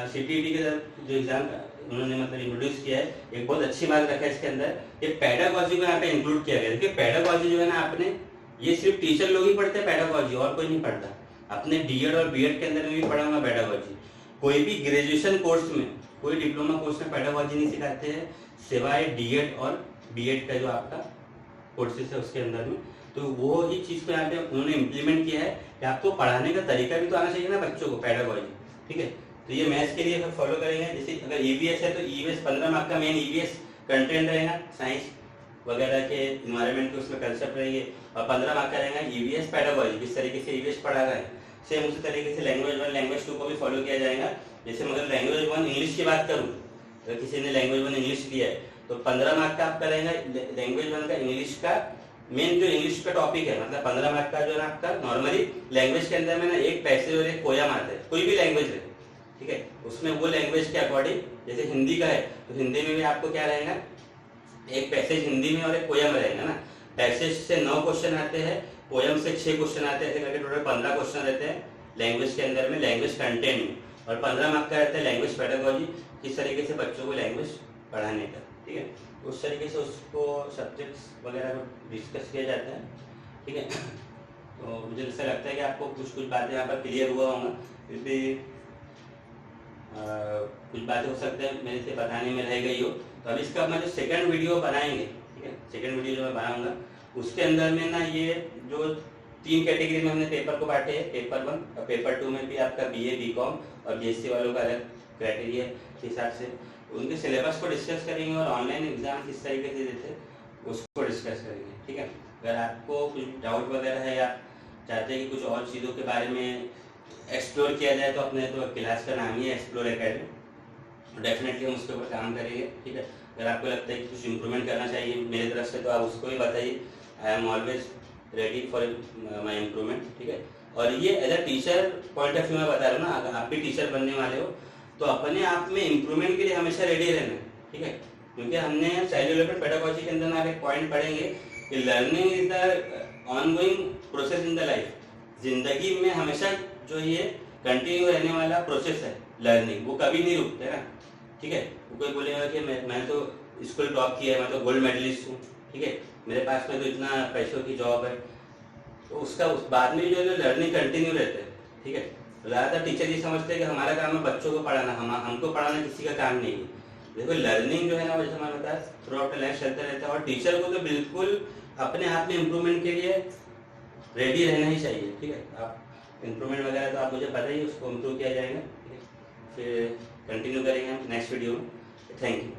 सीटीईटी के जो एग्जाम उन्होंने मतलब इंट्रोड्यूस किया है, एक बहुत अच्छी बात रखा है इसके अंदर, ये पेडागोजी को यहाँ पे इंक्लूड किया गया है। देखिए पेडागोजी जो है ना, आपने ये सिर्फ टीचर लोग ही पढ़ते हैं पेडागोजी, और कोई नहीं पढ़ता। अपने डीएड और बीएड के अंदर में भी पढ़ा होगा पेडागोजी। कोई भी ग्रेजुएशन कोर्स में, कोई डिप्लोमा कोर्स में पेडागोजी नहीं सिखाते हैं, सिवाय डीएड और बीएड का जो आपका कोर्सेज है उसके अंदर में। तो वो ही चीज़ को यहाँ पे उन्होंने इम्प्लीमेंट किया है कि आपको पढ़ाने का तरीका भी तो आना चाहिए ना बच्चों को, पेडागोजी, ठीक है। तो ये मैथ्स के लिए फॉलो करेंगे। जैसे अगर ईवीएस है तो ईवीएस 15 मार्क का मेन ईवीएस कंटेंट रहेगा, साइंस वगैरह के इन्वायरमेंट के उसमें कंसेप्ट रहेंगे, और 15 मार्क का रहेगा ईवीएस पेडागोजी, किस तरीके से ईवीएस पढ़ा रहा है। सेम उसी तरीके से लैंग्वेज 1 लैंग्वेज 2 को भी फॉलो किया जाएगा। जैसे मगर लैंग्वेज 1 इंग्लिश की बात करूँ, अगर किसी ने लैंग्वेज 1 इंग्लिश लिया है तो 15 मार्क का आपका रहेगा लैंग्वेज 1 का इंग्लिश का मेन जो इंग्लिश का टॉपिक है। मतलब 15 मार्क का जो है आपका नॉर्मली लैंग्वेज के अंदर में ना एक पैसेज और एक पोयम आता है, कोई भी लैंग्वेज है, ठीक है, उसमें वो लैंग्वेज के अकॉर्डिंग, जैसे हिंदी का है तो हिंदी में भी आपको क्या रहेगा, एक पैसेज हिंदी में और एक पोयम रहेगा ना। पैसेज से 9 क्वेश्चन आते हैं, पोयम से 6 क्वेश्चन आते हैं, ऐसे करके टोटल 15 क्वेश्चन रहते हैं लैंग्वेज के अंदर में, लैंग्वेज कंटेंट में। और 15 मार्क का रहता है लैंग्वेज पेडागोजी, किस तरीके से बच्चों को लैंग्वेज पढ़ाने का, ठीक है। उस तरीके से उसको सब्जेक्ट्स वगैरह को डिस्कस किया जाता है, ठीक है। तो मुझे ऐसा लगता है कि आपको कुछ बातें यहाँ पर क्लियर हुआ होगा, फिर भी कुछ बातें हो सकते हैं मेरे से बताने में रह गई हो। तो अब इसका मैं जो सेकंड वीडियो बनाएंगे, ठीक है, सेकंड वीडियो जो मैं बनाऊंगा उसके अंदर में ना ये जो 3 कैटेगरी में हमने पेपर को बांटे हैं, पेपर 1 और पेपर 2 में भी आपका बीए बीकॉम और बीएससी वालों का अलग क्राइटेरिया के हिसाब से उनके सिलेबस को डिस्कस करेंगे, और ऑनलाइन एग्जाम किस तरीके से देते हैं उसको डिस्कस करेंगे, ठीक है। अगर आपको कुछ डाउट वगैरह है या चाहते हैं कि कुछ और चीज़ों के बारे में एक्सप्लोर किया जाए, तो अपने तो क्लास का नाम ही है एक्सप्लोर एकेडमी, तो डेफिनेटली हम उसके ऊपर काम करेंगे, ठीक है। अगर आपको लगता है कि कुछ इम्प्रूवमेंट करना चाहिए मेरी तरफ से तो आप उसको भी बताइए, I am always ready for my improvement, ठीक है। और ये as a teacher point of view में बता रहा हूँ ना, अगर आप भी टीचर बनने वाले हो तो अपने आप में इम्प्रूवमेंट के लिए हमेशा रेडी रहना, ठीक है। क्योंकि हमने चाइल्ड डेवलपमेंट पेडागोजी के अंदर आप एक पॉइंट पढ़ेंगे कि learning is the ongoing process in the life. जिंदगी में हमेशा जो ये कंटिन्यू रहने वाला प्रोसेस है लर्निंग, वो कभी नहीं रुकते ना, ठीक है। कोई बोलेगा कि मैं तो स्कूल टॉप किया है, मैं तो गोल्ड मेडलिस्ट हूँ, ठीक है, मेरे पास में तो इतना पैसों की जॉब है, तो उसका उस बाद में जो है लर्निंग कंटिन्यू रहता है, ठीक है। ज़्यादातर टीचर ये समझते हैं कि हमारा काम है बच्चों को पढ़ाना, हमको पढ़ाना किसी का काम नहीं है। देखो लर्निंग जो है ना, जैसे मैंने बताया थ्रू आउट लाइफ चलता रहता है, और टीचर को तो बिल्कुल अपने आप में इम्प्रूवमेंट के लिए रेडी रहना ही चाहिए, ठीक है। आप इम्प्रूवमेंट वगैरह तो आप मुझे बताइए, उसको इम्प्रूव किया जाएगा, ठीक है। फिर कंटिन्यू करेंगे हम नेक्स्ट वीडियो में। Thank you.